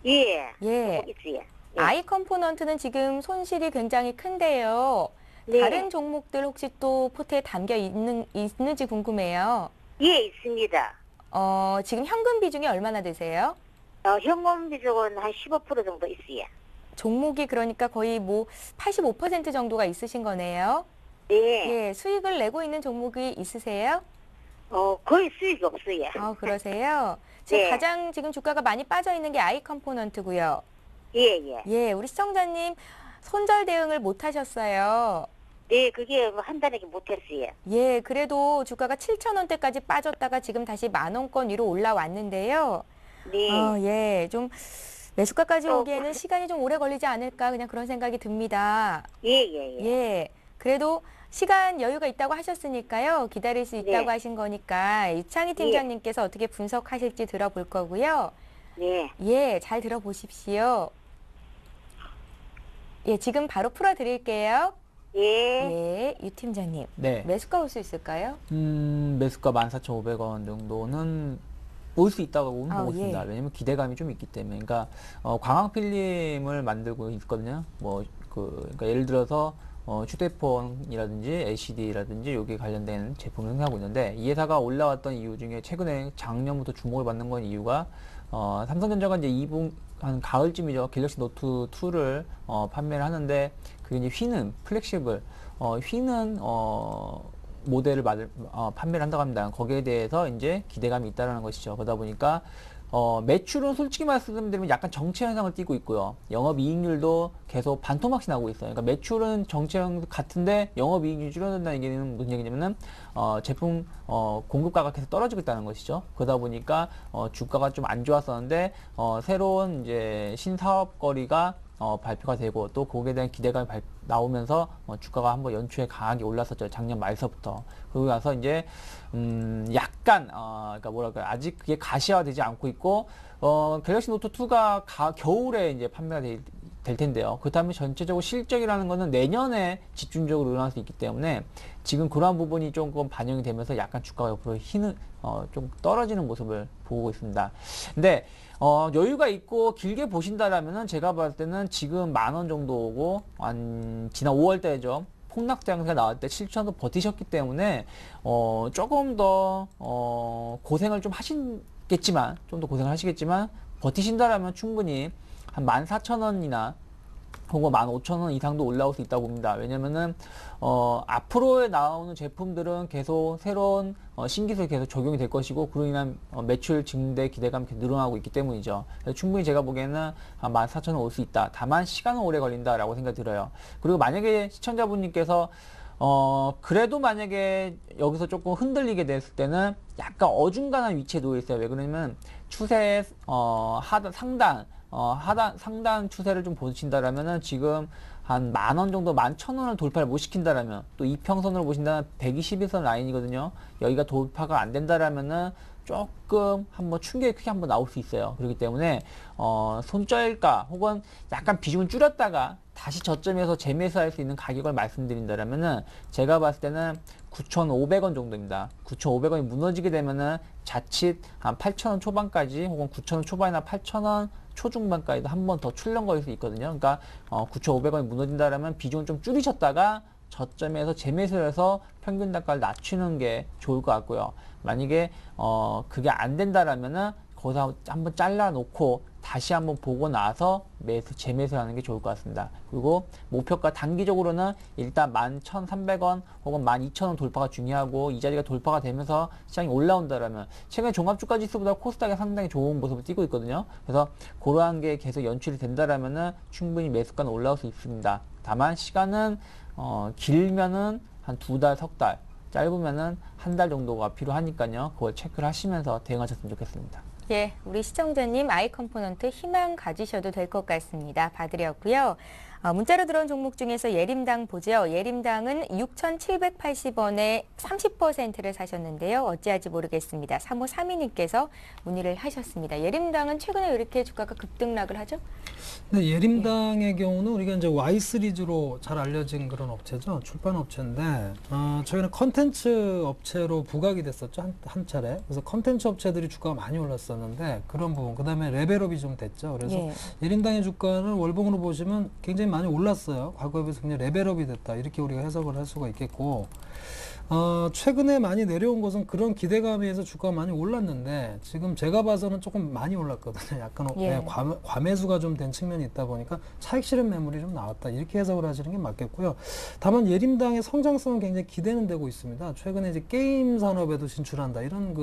예, 예. 있어요. 예. 아이 컴포넌트는 지금 손실이 굉장히 큰데요. 네. 다른 종목들 혹시 또 포트에 담겨 있는지 궁금해요. 예, 있습니다. 지금 현금 비중이 얼마나 되세요? 현금 비중은 한 15% 정도 있어요. 종목이 그러니까 거의 뭐 85% 정도가 있으신 거네요. 네. 예, 수익을 내고 있는 종목이 있으세요? 거의 수익이 없어요. 그러세요? 지금 네. 가장 지금 주가가 많이 빠져 있는 게 아이 컴포넌트고요. 예, 예. 예, 우리 시청자님 손절 대응을 못 하셨어요. 네, 그게 한 달에 못했어요. 예, 그래도 주가가 7,000원대까지 빠졌다가 지금 다시 10,000원권 위로 올라왔는데요. 네. 예, 좀 매수가까지 또 오기에는 시간이 좀 오래 걸리지 않을까 그냥 그런 생각이 듭니다. 예, 예, 예. 예, 그래도 시간 여유가 있다고 하셨으니까요. 기다릴 수 있다고 네. 하신 거니까 유창희 팀장님께서 어떻게 분석하실지 들어볼 거고요. 네. 예, 잘 들어보십시오. 예, 지금 바로 풀어드릴게요. 예. 예, 유 팀장님. 네. 매수가 올 수 있을까요? 매수가 14,500원 정도는 올 수 있다고 보고 있습니다. 예. 왜냐면 기대감이 좀 있기 때문에. 그러니까 광학 필름을 만들고 있거든요. 뭐 그러니까 예를 들어서 휴대폰이라든지 LCD라든지 여기 관련된 제품을 생산하고 있는데 이 회사가 올라왔던 이유 중에 최근에 작년부터 주목을 받는 건 이유가 삼성전자가 이제 2분 한 가을쯤이죠. 갤럭시 노트 2를 판매를 하는데 그게 이제 휘는 플렉시블 휘는 모델을 판매를 한다고 합니다. 거기에 대해서 이제 기대감이 있다라는 것이죠. 그러다 보니까 매출은 솔직히 말씀드리면 약간 정체 현상을 띠고 있고요. 영업이익률도 계속 반토막이 나고 있어요. 그러니까 매출은 정체 형 같은데 영업이익률이 줄어든다는 얘기는 무슨 얘기냐면은 제품 공급가가 계속 떨어지고 있다는 것이죠. 그러다 보니까 주가가 좀 안 좋았었는데 새로운 이제 신사업거리가 발표가 되고 또 거기에 대한 기대감이 나오면서 주가가 한번 연초에 강하게 올랐었죠. 작년 말서부터. 그러고 나서 이제 약간 그러니까 뭐랄까 아직 그게 가시화되지 않고 있고 갤럭시 노트 2가 겨울에 이제 판매가 될 텐데요. 그렇다면 전체적으로 실적이라는 거는 내년에 집중적으로 일어날 수 있기 때문에 지금 그러한 부분이 조금 반영이 되면서 약간 주가가 옆으로 좀 떨어지는 모습을 보고 있습니다. 근데 여유가 있고 길게 보신다라면은 제가 봤을 때는 지금 10,000원 정도 오고 지난 5월 달이죠. 폭락장세가 나올 때 7,000원도 버티셨기 때문에 조금 더 고생을 좀 하시겠지만 좀 더 고생을 하시겠지만 버티신다라면 충분히 한 14,000원이나 혹은 15,000원 이상도 올라올 수 있다고 봅니다. 왜냐면은 앞으로에 나오는 제품들은 계속 새로운 신기술이 계속 적용이 될 것이고 그로 인한 매출 증대 기대감이 늘어나고 있기 때문이죠. 그래서 충분히 제가 보기에는 한 14,000원 올 수 있다. 다만 시간은 오래 걸린다라고 생각이 들어요. 그리고 만약에 시청자분님께서 그래도 만약에 여기서 조금 흔들리게 됐을 때는 약간 어중간한 위치에 놓여 있어요. 왜 그러냐면 추세 상단 추세를 좀 보신다라면은 지금 한 10,000원 정도 11,000원을 돌파를 못 시킨다라면 또 이평선으로 보신다면 121선 라인이거든요. 여기가 돌파가 안 된다라면은 조금 한번 충격이 크게 한번 나올 수 있어요. 그렇기 때문에 손절가 혹은 약간 비중을 줄였다가 다시 저점에서 재매수할 수 있는 가격을 말씀드린다라면은 제가 봤을 때는 9,500원 정도입니다. 9,500원이 무너지게 되면은 자칫 한 8,000원 초반까지 혹은 9,000원 초반이나 8,000원 초중반까지도 한 번 더 출렁거릴 수 있거든요. 그러니까 9,500원이 무너진다라면 비중을 좀 줄이셨다가 저점에서 재매수를 해서 평균 단가를 낮추는 게 좋을 것 같고요. 만약에 그게 안 된다라면은 거기서 한번 잘라 놓고 다시 한번 보고 나서 재매수하는 게 좋을 것 같습니다. 그리고 목표가 단기적으로는 일단 11,300원 혹은 12,000원 돌파가 중요하고 이 자리가 돌파가 되면서 시장이 올라온다라면 최근에 종합주가지수보다 코스닥이 상당히 좋은 모습을 띄고 있거든요. 그래서 그러한 게 계속 연출이 된다라면은 충분히 매수가는 올라올 수 있습니다. 다만 시간은 길면은 한 2달, 석 달, 짧으면은 한 달 정도가 필요하니까요. 그걸 체크를 하시면서 대응하셨으면 좋겠습니다. 예, 우리 시청자님 아이 컴포넌트 희망 가지셔도 될 것 같습니다. 봐드렸고요. 문자로 들어온 종목 중에서 예림당 보죠. 예림당은 6,780원에 30%를 사셨는데요. 어찌할지 모르겠습니다. 3532님께서 문의를 하셨습니다. 예림당은 최근에 왜 이렇게 주가가 급등락을 하죠? 네, 예림당의 경우는 우리가 이제 Y 시리즈로 잘 알려진 그런 업체죠. 출판 업체인데 최근에 컨텐츠 업체로 부각이 됐었죠. 한 차례. 그래서 컨텐츠 업체들이 주가가 많이 올랐었는데 그런 부분. 그다음에 레벨업이 좀 됐죠. 그래서 예림당의 주가는 월봉으로 보시면 굉장히 많이 올랐어요. 과거에 비해서 그냥 레벨업이 됐다. 이렇게 우리가 해석을 할 수가 있겠고 최근에 많이 내려온 것은 그런 기대감에 의해서 주가가 많이 올랐는데 지금 제가 봐서는 조금 많이 올랐거든요. 약간 과매수가 좀 된 측면이 있다 보니까 차익 실현 매물이 좀 나왔다. 이렇게 해석을 하시는 게 맞겠고요. 다만 예림당의 성장성은 굉장히 기대는 되고 있습니다. 최근에 이제 게임 산업에도 진출한다. 이런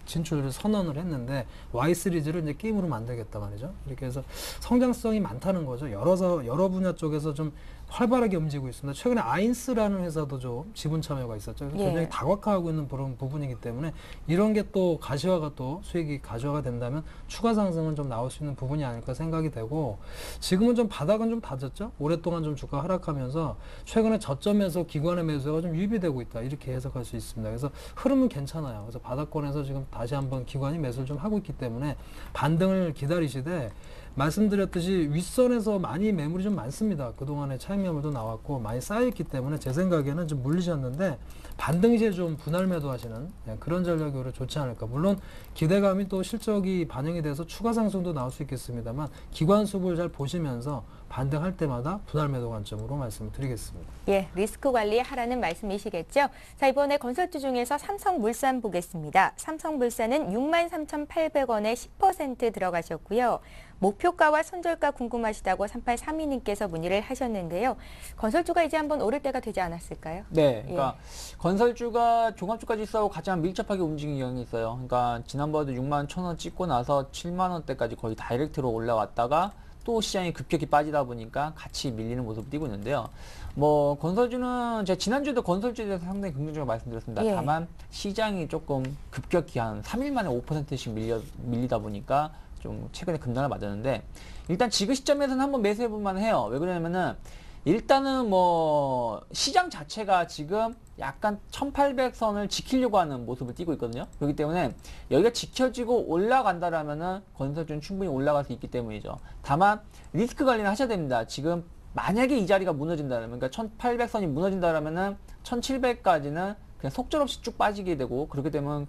진출을 선언을 했는데 Y 시리즈를 이제 게임으로 만들겠다 말이죠. 이렇게 해서 성장성이 많다는 거죠. 여러 분야 쪽에서 좀 활발하게 움직이고 있습니다. 최근에 아인스라는 회사도 좀 지분 참여가 있었죠. 굉장히 다각화하고 있는 그런 부분이기 때문에 이런 게 또 가시화가 또 수익이 가시화가 된다면 추가 상승은 좀 나올 수 있는 부분이 아닐까 생각이 되고 지금은 좀 바닥은 좀 다졌죠. 오랫동안 좀 주가 하락하면서 최근에 저점에서 기관의 매수가 좀 유입되고 있다. 이렇게 해석할 수 있습니다. 그래서 흐름은 괜찮아요. 그래서 바닥권에서 지금 다시 한번 기관이 매수를 좀 하고 있기 때문에 반등을 기다리시되 말씀드렸듯이 윗선에서 많이 매물이 좀 많습니다. 그동안에 차익 매물도 나왔고 많이 쌓여있기 때문에 제 생각에는 좀 물리셨는데 반등 시에 좀 분할 매도하시는 그런 전략이 오히려 좋지 않을까. 물론 기대감이 또 실적이 반영이 돼서 추가 상승도 나올 수 있겠습니다만 기관 수급을 잘 보시면서 반등할 때마다 분할 매도 관점으로 말씀을 드리겠습니다. 예, 리스크 관리하라는 말씀이시겠죠. 자, 이번에 건설주 중에서 삼성물산 보겠습니다. 삼성물산은 63,800원에 10% 들어가셨고요. 목표가와 손절가 궁금하시다고 3832님께서 문의를 하셨는데요. 건설주가 이제 한번 오를 때가 되지 않았을까요? 네, 그러니까 건설주가 종합주가 지수하고 가장 밀접하게 움직이는 경향이 있어요. 그러니까 지난번에도 61,000원 찍고 나서 7만 원대까지 거의 다이렉트로 올라왔다가 또 시장이 급격히 빠지다 보니까 같이 밀리는 모습을 띄고 있는데요. 뭐 건설주는 제가 지난주에도 건설주에 대해서 상당히 긍정적으로 말씀드렸습니다. 예. 다만 시장이 조금 급격히 한 3일 만에 5%씩 밀리다 보니까 좀 최근에 급락을 맞았는데 일단 지금 시점에서는 한번 매수해 볼 만해요. 왜 그러냐면은 일단은 뭐 시장 자체가 지금 약간 1800선을 지키려고 하는 모습을 띄고 있거든요. 그렇기 때문에 여기가 지켜지고 올라간다라면은 건설주는 충분히 올라갈 수 있기 때문이죠. 다만 리스크 관리는 하셔야 됩니다. 지금 만약에 이 자리가 무너진다면, 그러니까 1800선이 무너진다라면은 1700까지는 그냥 속절없이 쭉 빠지게 되고, 그렇게 되면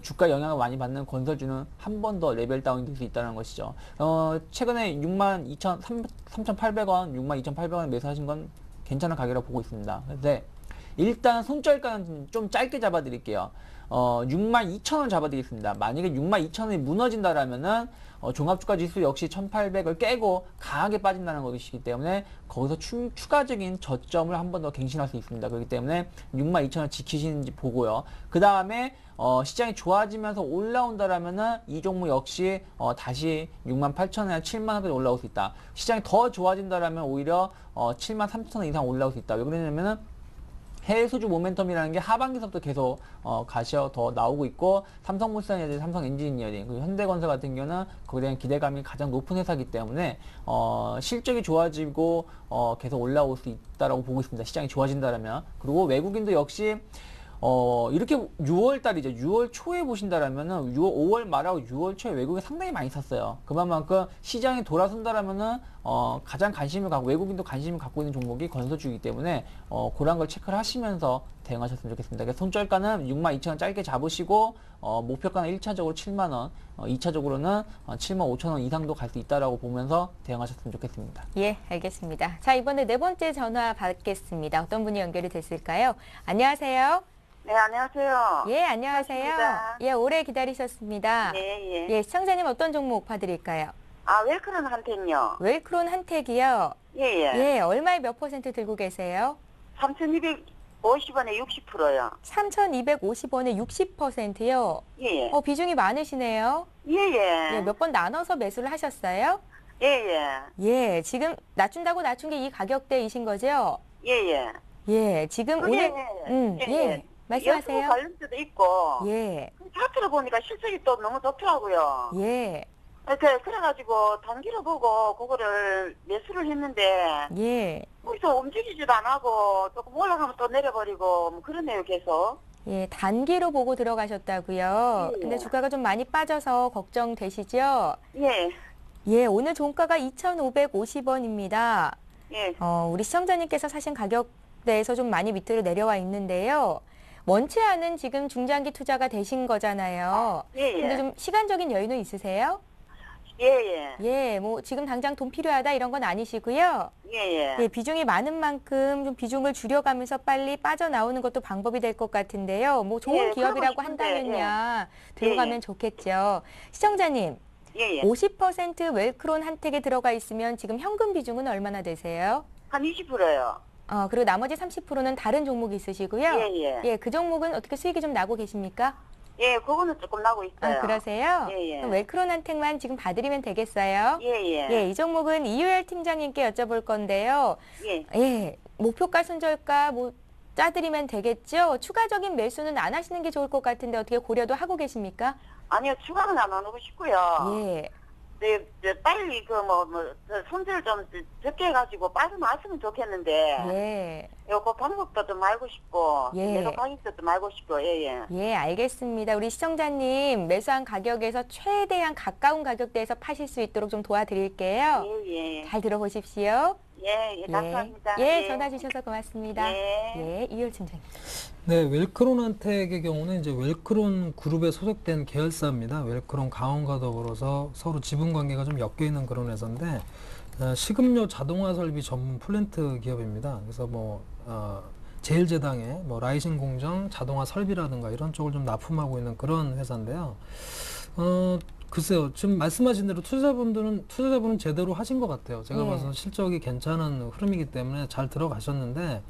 주가 영향을 많이 받는 건설주는 한 번 더 레벨 다운이 될 수 있다는 것이죠. 최근에 3,800원, 62,800원 매수하신 건 괜찮은 가격이라고 보고 있습니다. 근데 일단 손절가는 좀 짧게 잡아드릴게요. 62,000원 잡아드리겠습니다. 만약에 62,000원이 무너진다라면은 종합주가 지수 역시 1,800을 깨고 강하게 빠진다는 것이기 때문에 거기서 추가적인 저점을 한 번 더 갱신할 수 있습니다. 그렇기 때문에 62,000원 지키시는지 보고요. 그 다음에 시장이 좋아지면서 올라온다라면은 이 종목 역시 다시 68,000원이나 70,000원까지 올라올 수 있다. 시장이 더 좋아진다라면 오히려 73,000원 이상 올라올 수 있다. 왜 그러냐면은 해외 수주 모멘텀이라는 게 하반기서부터 계속 가시어 더 나오고 있고, 삼성물산이라든지 삼성엔지니어링, 그리고 현대건설 같은 경우는 거기에 대한 기대감이 가장 높은 회사이기 때문에 실적이 좋아지고 계속 올라올 수 있다라고 보고 있습니다. 시장이 좋아진다라면. 그리고 외국인도 역시 이렇게 6월 달이죠. 6월 초에 보신다라면은 5월 말하고 6월 초에 외국에 상당히 많이 샀어요. 그만큼 시장이 돌아선다라면은 가장 관심을 갖고, 외국인도 관심을 갖고 있는 종목이 건설주이기 때문에 그런 걸 체크를 하시면서 대응하셨으면 좋겠습니다. 그래서 손절가는 62,000원 짧게 잡으시고 목표가는 1차적으로 7만원, 2차적으로는 75,000원 이상도 갈 수 있다라고 보면서 대응하셨으면 좋겠습니다. 예, 알겠습니다. 자, 이번에 네 번째 전화 받겠습니다. 어떤 분이 연결이 됐을까요? 안녕하세요. 네, 안녕하세요. 예, 안녕하세요. 반갑습니다. 예, 오래 기다리셨습니다. 예. 예, 시청자님 어떤 종목 봐드릴까요? 아, 웰크론한테는요? 웰크론 한택이요. 예. 예, 얼마에 몇 % 들고 계세요? 3,250원에 60%요. 3,250원에 60%요. 예. 비중이 많으시네요. 예, 예. 몇 번 나눠서 매수를 하셨어요? 예. 예, 지금 낮춘다고 낮춘 게 이 가격대이신 거죠? 예. 예, 지금 그게, 오늘, 예, 말씀하세요. 여수 관련주도 있고, 예, 차트를 보니까 실적이 또 너무 좋더라고요. 예, 그래가지고 단기로 보고 그거를 매수를 했는데, 예, 거기서 움직이지도 안 하고, 조금 올라가면 또 내려버리고, 뭐 그러네요, 계속. 예, 단기로 보고 들어가셨다고요. 예. 근데 주가가 좀 많이 빠져서 걱정되시죠? 예. 예, 오늘 종가가 2,550원입니다. 예. 우리 시청자님께서 사신 가격대에서 좀 많이 밑으로 내려와 있는데요. 원치 않은 지금 중장기 투자가 되신 거잖아요. 예. 근데 좀 시간적인 여유는 있으세요? 예. 예, 뭐 지금 당장 돈 필요하다 이런 건 아니시고요. 예. 예, 비중이 많은 만큼 좀 비중을 줄여가면서 빨리 빠져나오는 것도 방법이 될 것 같은데요. 뭐 좋은 예, 기업이라고 그러고 싶은데, 한다면야 들어가면 좋겠죠. 시청자님, 예. 50% 웰크론 한택에 들어가 있으면 지금 현금 비중은 얼마나 되세요? 한 20%요. 그리고 나머지 30%는 다른 종목이 있으시고요. 예. 예, 그 종목은 어떻게 수익이 좀 나고 계십니까? 예, 그거는 조금 나고 있어요. 그러세요? 예. 그럼 웰크론 한택만 지금 봐드리면 되겠어요? 예. 예, 이 종목은 이효열 팀장님께 여쭤볼 건데요. 예. 예, 목표가, 손절가 뭐 짜드리면 되겠죠? 추가적인 매수는 안 하시는 게 좋을 것 같은데 어떻게 고려도 하고 계십니까? 아니요, 추가는 안 하고 싶고요. 예, 빨리 손질 좀 적게 해가지고 빨리 마시면 좋겠는데. 예. 그 방법도 좀 알고 싶고. 예. 매도 가격도 좀 알고 싶고. 예. 예, 알겠습니다. 우리 시청자님 매수한 가격에서 최대한 가까운 가격대에서 파실 수 있도록 좀 도와드릴게요. 예. 잘 들어보십시오. 예. 감사합니다. 예, 전화 주셔서 고맙습니다. 예. 이열 팀장님. 네, 웰크론한텍의 경우는 이제 웰크론 그룹에 소속된 계열사입니다. 웰크론 강원과 더불어서 서로 지분 관계가 좀 엮여 있는 그런 회사인데 식음료 자동화 설비 전문 플랜트 기업입니다. 그래서 제일제당에 라이신 공정, 자동화 설비라든가 이런 쪽을 좀 납품하고 있는 그런 회사인데요. 글쎄요, 지금 말씀하신 대로 투자자분은 제대로 하신 것 같아요. 제가 봐서 실적이 괜찮은 흐름이기 때문에 잘 들어가셨는데,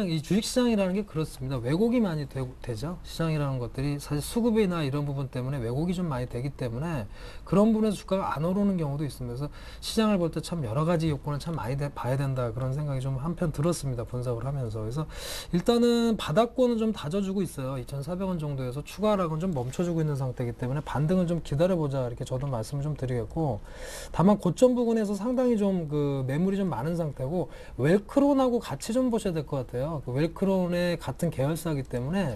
이 주식시장이라는 게 그렇습니다. 왜곡이 많이 되죠. 시장이라는 것들이 사실 수급이나 이런 부분 때문에 왜곡이 좀 많이 되기 때문에 그런 부분에서 주가가 안 오르는 경우도 있습니다. 그래서 시장을 볼 때 참 여러 가지 요건을 참 많이 봐야 된다, 그런 생각이 좀 한편 들었습니다. 분석을 하면서. 그래서 일단은 바닥권은 좀 다져주고 있어요. 2,400원 정도에서 추가 하락은 좀 멈춰주고 있는 상태이기 때문에 반등은 좀 기다려보자, 이렇게 저도 말씀을 좀 드리겠고, 다만 고점 부근에서 상당히 좀 매물이 좀 많은 상태고, 웰크론하고 같이 좀 보셔야 될 것 같아요. 웰크론의 같은 계열사이기 때문에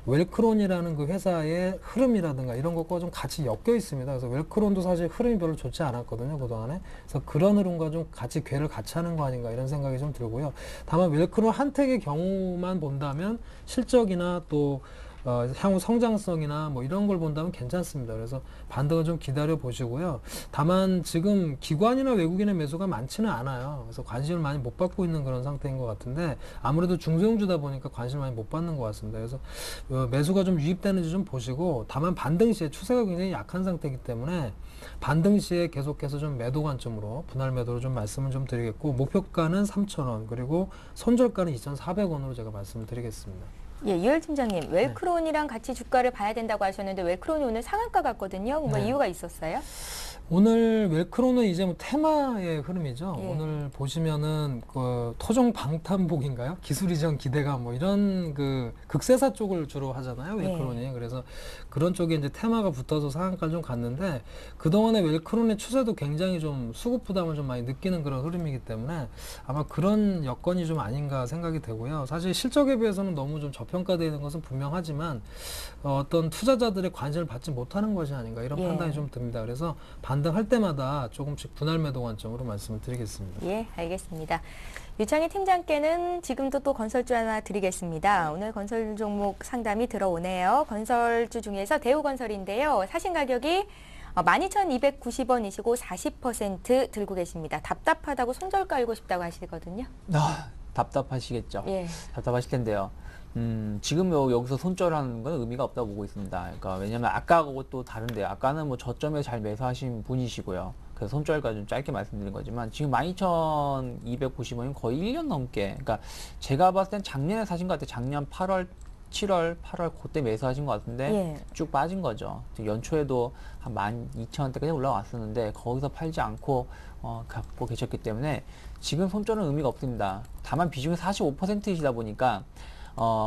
웰크론이라는 그 회사의 흐름이라든가 이런 것과 좀 같이 엮여 있습니다. 그래서 웰크론도 사실 흐름이 별로 좋지 않았거든요, 그동안에. 그래서 그런 흐름과 좀 같이 궤를 같이 하는 거 아닌가, 이런 생각이 좀 들고요. 다만 웰크론 한택의 경우만 본다면 실적이나 또 향후 성장성이나 이런 걸 본다면 괜찮습니다. 그래서 반등을 좀 기다려 보시고요. 다만 지금 기관이나 외국인의 매수가 많지는 않아요. 그래서 관심을 많이 못 받고 있는 그런 상태인 것 같은데, 아무래도 중소형주다 보니까 관심을 많이 못 받는 것 같습니다. 그래서 매수가 좀 유입되는지 좀 보시고, 다만 반등 시에 추세가 굉장히 약한 상태이기 때문에 반등 시에 계속해서 좀 매도 관점으로, 분할 매도로 좀 말씀을 좀 드리겠고, 목표가는 3,000원, 그리고 손절가는 2,400원으로 제가 말씀을 드리겠습니다. 예, 이열 팀장님, 웰크론이랑 같이 주가를 봐야 된다고 하셨는데 웰크론이 오늘 상한가 같거든요. 이유가 있었어요? 오늘 웰크론은 이제 테마의 흐름이죠. 예. 오늘 보시면은 토종 방탄복인가요? 기술 이전 기대감 이런 극세사 쪽을 주로 하잖아요, 웰크론이. 예. 그래서 그런 쪽에 이제 테마가 붙어서 상한가를 좀 갔는데, 그동안에 웰크론의 추세도 굉장히 좀 수급 부담을 좀 많이 느끼는 그런 흐름이기 때문에 아마 그런 여건이 좀 아닌가 생각이 되고요. 사실 실적에 비해서는 너무 좀 저평가되어 있는 것은 분명하지만 어떤 투자자들의 관심을 받지 못하는 것이 아닌가, 이런 판단이 좀 듭니다. 그래서 반등할 때마다 조금씩 분할 매도 관점으로 말씀을 드리겠습니다. 예, 알겠습니다. 유창희 팀장께는 지금도 또 건설주 하나 드리겠습니다. 오늘 건설 종목 상담이 들어오네요. 건설주 중에서 대우건설인데요. 사신 가격이 12,290원이시고 40% 들고 계십니다. 답답하다고 손절 깔고 싶다고 하시거든요. 답답하시겠죠. 예. 답답하실 텐데요. 지금 여기서 손절하는 건 의미가 없다고 보고 있습니다. 그러니까 왜냐면 아까하고 또 다른데요. 아까는 저점에 잘 매수하신 분이시고요. 그래서 손절가 좀 짧게 말씀드린 거지만 지금 12,290원이면 거의 1년 넘게. 그러니까 제가 봤을 땐 작년에 사신 것 같아요. 작년 8월, 7월, 8월 그때 매수하신 것 같은데 쭉 빠진 거죠. 연초에도 한 12,000원대까지 올라왔었는데 거기서 팔지 않고 갖고 계셨기 때문에 지금 손절은 의미가 없습니다. 다만 비중이 45%이시다 보니까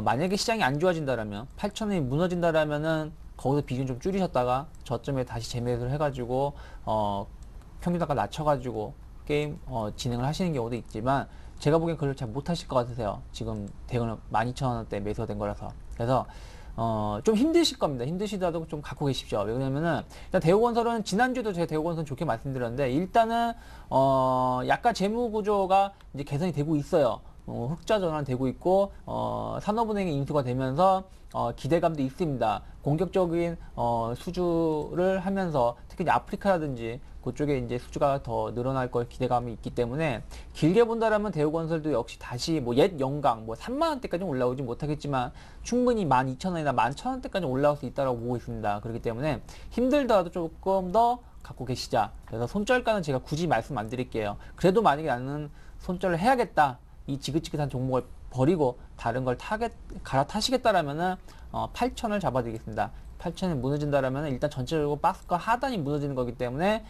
만약에 시장이 안 좋아진다라면 8,000원이 무너진다라면은 거기서 비중 좀 줄이셨다가 저점에 다시 재매수를 해가지고 평균단가 낮춰가지고 게임 진행을 하시는 경우도 있지만 제가 보기엔 그걸 잘 못하실 것 같으세요. 지금 대우는 12,000원대 매수가 된 거라서. 그래서 좀 힘드실 겁니다. 힘드시더라도 좀 갖고 계십시오. 왜냐면은 일단 대우건설은 지난주에도 제가 대우건설 좋게 말씀드렸는데 일단은 약간 재무 구조가 이제 개선이 되고 있어요. 흑자 전환되고 있고 산업은행의 인수가 되면서 기대감도 있습니다. 공격적인 수주를 하면서 특히 이제 아프리카라든지 그쪽에 이제 수주가 더 늘어날 걸 기대감이 있기 때문에 길게 본다라면 대우건설도 역시 다시 옛 영광 3만 원대까지 올라오지 못하겠지만 충분히 12,000원이나 11,000원대까지 올라올 수 있다고 보고 있습니다. 그렇기 때문에 힘들더라도 조금 더 갖고 계시자. 그래서 손절가는 제가 굳이 말씀 안 드릴게요. 그래도 만약에 나는 손절을 해야겠다. 이 지긋지긋한 종목을 버리고 다른 걸 갈아타시겠다라면은 8,000을 잡아드리겠습니다. 8,000이 무너진다라면 일단 전체적으로 박스가 하단이 무너지는 거기 때문에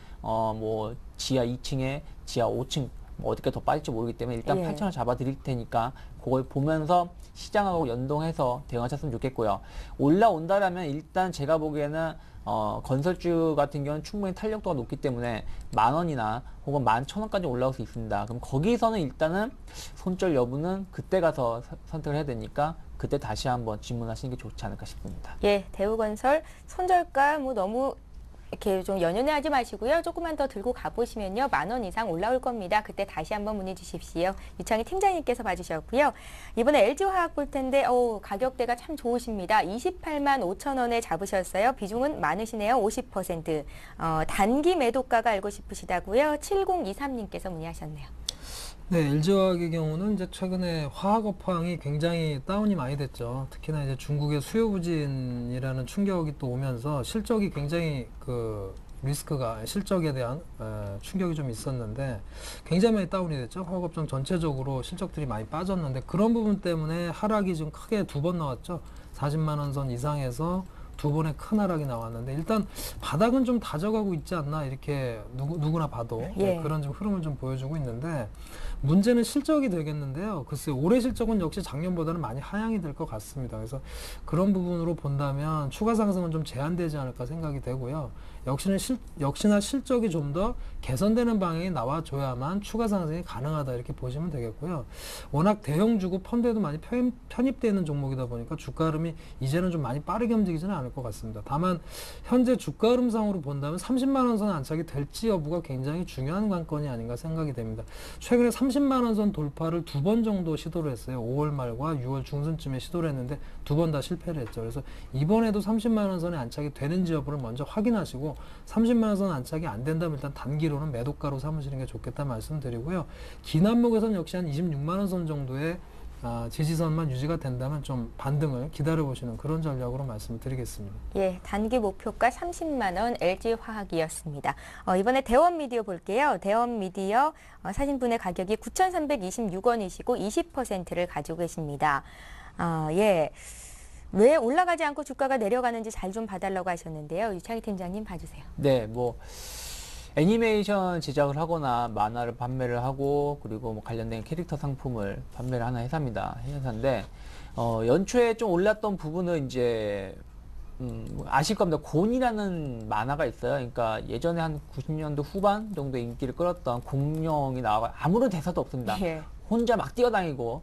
지하 2층에 지하 5층 뭐 어떻게 더 빠질지 모르기 때문에 일단 예. 8,000원 잡아 드릴 테니까 그걸 보면서 시장하고 연동해서 대응하셨으면 좋겠고요. 올라온다라면 일단 제가 보기에는 건설주 같은 경우는 충분히 탄력도가 높기 때문에 10,000원이나 혹은 11,000원까지 올라올 수 있습니다. 그럼 거기서는 일단은 손절 여부는 그때 가서 선택을 해야 되니까 그때 다시 한번 질문하시는 게 좋지 않을까 싶습니다. 예, 대우건설 손절가 뭐 너무 이렇게 좀 연연해 하지 마시고요. 조금만 더 들고 가보시면요. 10,000원 이상 올라올 겁니다. 그때 다시 한번 문의 주십시오. 유창희 팀장님께서 봐주셨고요. 이번에 LG화학 볼 텐데 가격대가 참 좋으십니다. 285,000원에 잡으셨어요. 비중은 많으시네요. 50%. 단기 매도가가 알고 싶으시다고요. 7023님께서 문의하셨네요. 네, LG화학의 경우는 이제 최근에 화학 업황이 굉장히 다운이 많이 됐죠. 특히나 이제 중국의 수요 부진이라는 충격이 또 오면서 실적이 굉장히 리스크가 실적에 대한 충격이 좀 있었는데 굉장히 많이 다운이 됐죠. 화학업종 전체적으로 실적들이 많이 빠졌는데 그런 부분 때문에 하락이 좀 크게 2번 나왔죠. 40만 원 선 이상에서 2번의 큰 하락이 나왔는데 일단 바닥은 좀 다져가고 있지 않나 이렇게 누구나 봐도 예. 그런 좀 흐름을 좀 보여주고 있는데 문제는 실적이 되겠는데요. 글쎄 올해 실적은 역시 작년보다는 많이 하향이 될 것 같습니다. 그래서 그런 부분으로 본다면 추가 상승은 좀 제한되지 않을까 생각이 되고요. 역시나 실적이 좀 더 개선되는 방향이 나와줘야만 추가 상승이 가능하다 이렇게 보시면 되겠고요. 워낙 대형주고 펀드에도 많이 편입되어 있는 종목이다 보니까 주가 흐름이 이제는 좀 많이 빠르게 움직이지는 않을 것 같습니다. 다만 현재 주가 흐름상으로 본다면 30만 원 선 안착이 될지 여부가 굉장히 중요한 관건이 아닌가 생각이 됩니다. 최근에 30만 원 선 돌파를 2번 정도 시도를 했어요. 5월 말과 6월 중순쯤에 시도를 했는데 2번 다 실패를 했죠. 그래서 이번에도 30만 원 선에 안착이 되는지 여부를 먼저 확인하시고 30만 원 선 안착이 안 된다면 일단 단기로는 매도가로 삼으시는 게 좋겠다 말씀드리고요. 긴 안목에서는 역시 한 26만 원 선 정도의 지지선만 유지가 된다면 좀 반등을 기다려보시는 그런 전략으로 말씀을 드리겠습니다. 예, 단기 목표가 30만 원 LG화학이었습니다. 이번에 대원미디어 볼게요. 대원미디어 사진분의 가격이 9,326원이시고 20%를 가지고 계십니다. 예. 왜 올라가지 않고 주가가 내려가는지 잘 좀 봐달라고 하셨는데요. 유창희 팀장님 봐주세요. 네, 애니메이션 제작을 하거나 만화를 판매를 하고 그리고 관련된 캐릭터 상품을 판매를 하는 회사입니다. 회사인데 연초에 좀 올랐던 부분은 이제 아실 겁니다. 곤이라는 만화가 있어요. 그러니까 예전에 한 90년도 후반 정도 인기를 끌었던 공룡이 나와 아무런 대사도 없습니다. 예. 혼자 막 뛰어다니고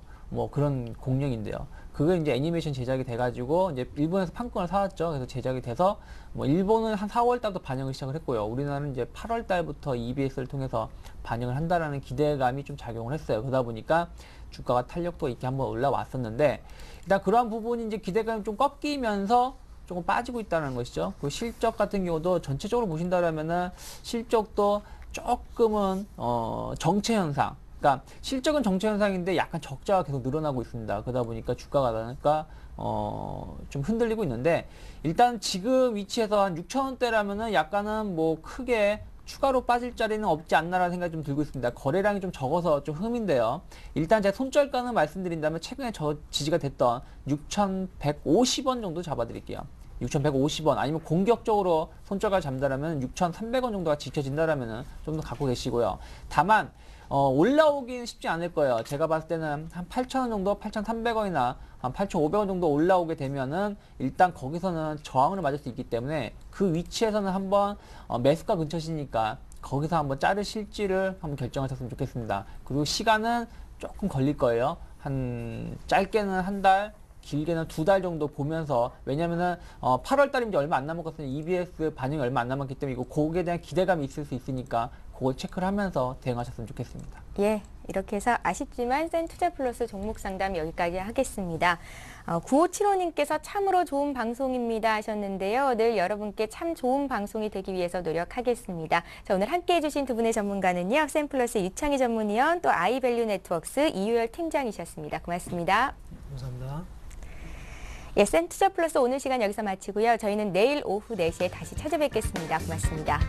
그런 공룡인데요. 그게 이제 애니메이션 제작이 돼가지고 이제 일본에서 판권을 사왔죠. 그래서 제작이 돼서 일본은 한 4월 달부터 반영을 시작을 했고요. 우리나라는 이제 8월 달부터 EBS를 통해서 반영을 한다라는 기대감이 좀 작용을 했어요. 그러다 보니까 주가가 탄력도 있게 한번 올라왔었는데 일단 그러한 부분이 이제 기대감이 좀 꺾이면서 조금 빠지고 있다는 것이죠. 그 실적 같은 경우도 전체적으로 보신다라면은 실적도 조금은 정체 현상. 그러니까 실적은 정체 현상인데 약간 적자가 계속 늘어나고 있습니다. 그러다 보니까 주가가 좀 흔들리고 있는데 일단 지금 위치에서 한 6,000원대라면은 약간은 크게 추가로 빠질 자리는 없지 않나라는 생각이 좀 들고 있습니다. 거래량이 좀 적어서 좀 흠인데요. 일단 제가 손절가는 말씀드린다면 최근에 지지가 됐던 6,150원 정도 잡아드릴게요. 6,150원 아니면 공격적으로 손절가 잡는다면 6,300원 정도가 지켜진다면 좀 더 갖고 계시고요. 다만 올라오긴 쉽지 않을 거예요. 제가 봤을 때는 한 8,000원 정도, 8,300원이나 한 8,500원 정도 올라오게 되면은 일단 거기서는 저항을 맞을 수 있기 때문에 그 위치에서는 한번 매수가 근처시니까 거기서 한번 자르실지를 한번 결정하셨으면 좋겠습니다. 그리고 시간은 조금 걸릴 거예요. 짧게는 한 달, 길게는 2달 정도 보면서 왜냐면은 8월 달이면 얼마 안 남았거든요. EBS 반영이 얼마 안 남았기 때문에 이거 거기에 대한 기대감이 있을 수 있으니까 그걸 체크를 하면서 대응하셨으면 좋겠습니다. 예, 이렇게 해서 아쉽지만 센투자플러스 종목 상담 여기까지 하겠습니다. 9575님께서 참으로 좋은 방송입니다 하셨는데요. 늘 여러분께 참 좋은 방송이 되기 위해서 노력하겠습니다. 자, 오늘 함께해 주신 두 분의 전문가는요. 센플러스 유창희 전문위원 또 아이밸류 네트워크스 이유열 팀장이셨습니다. 고맙습니다. 감사합니다. 예, 센투자플러스 오늘 시간 여기서 마치고요. 저희는 내일 오후 4시에 다시 찾아뵙겠습니다. 고맙습니다.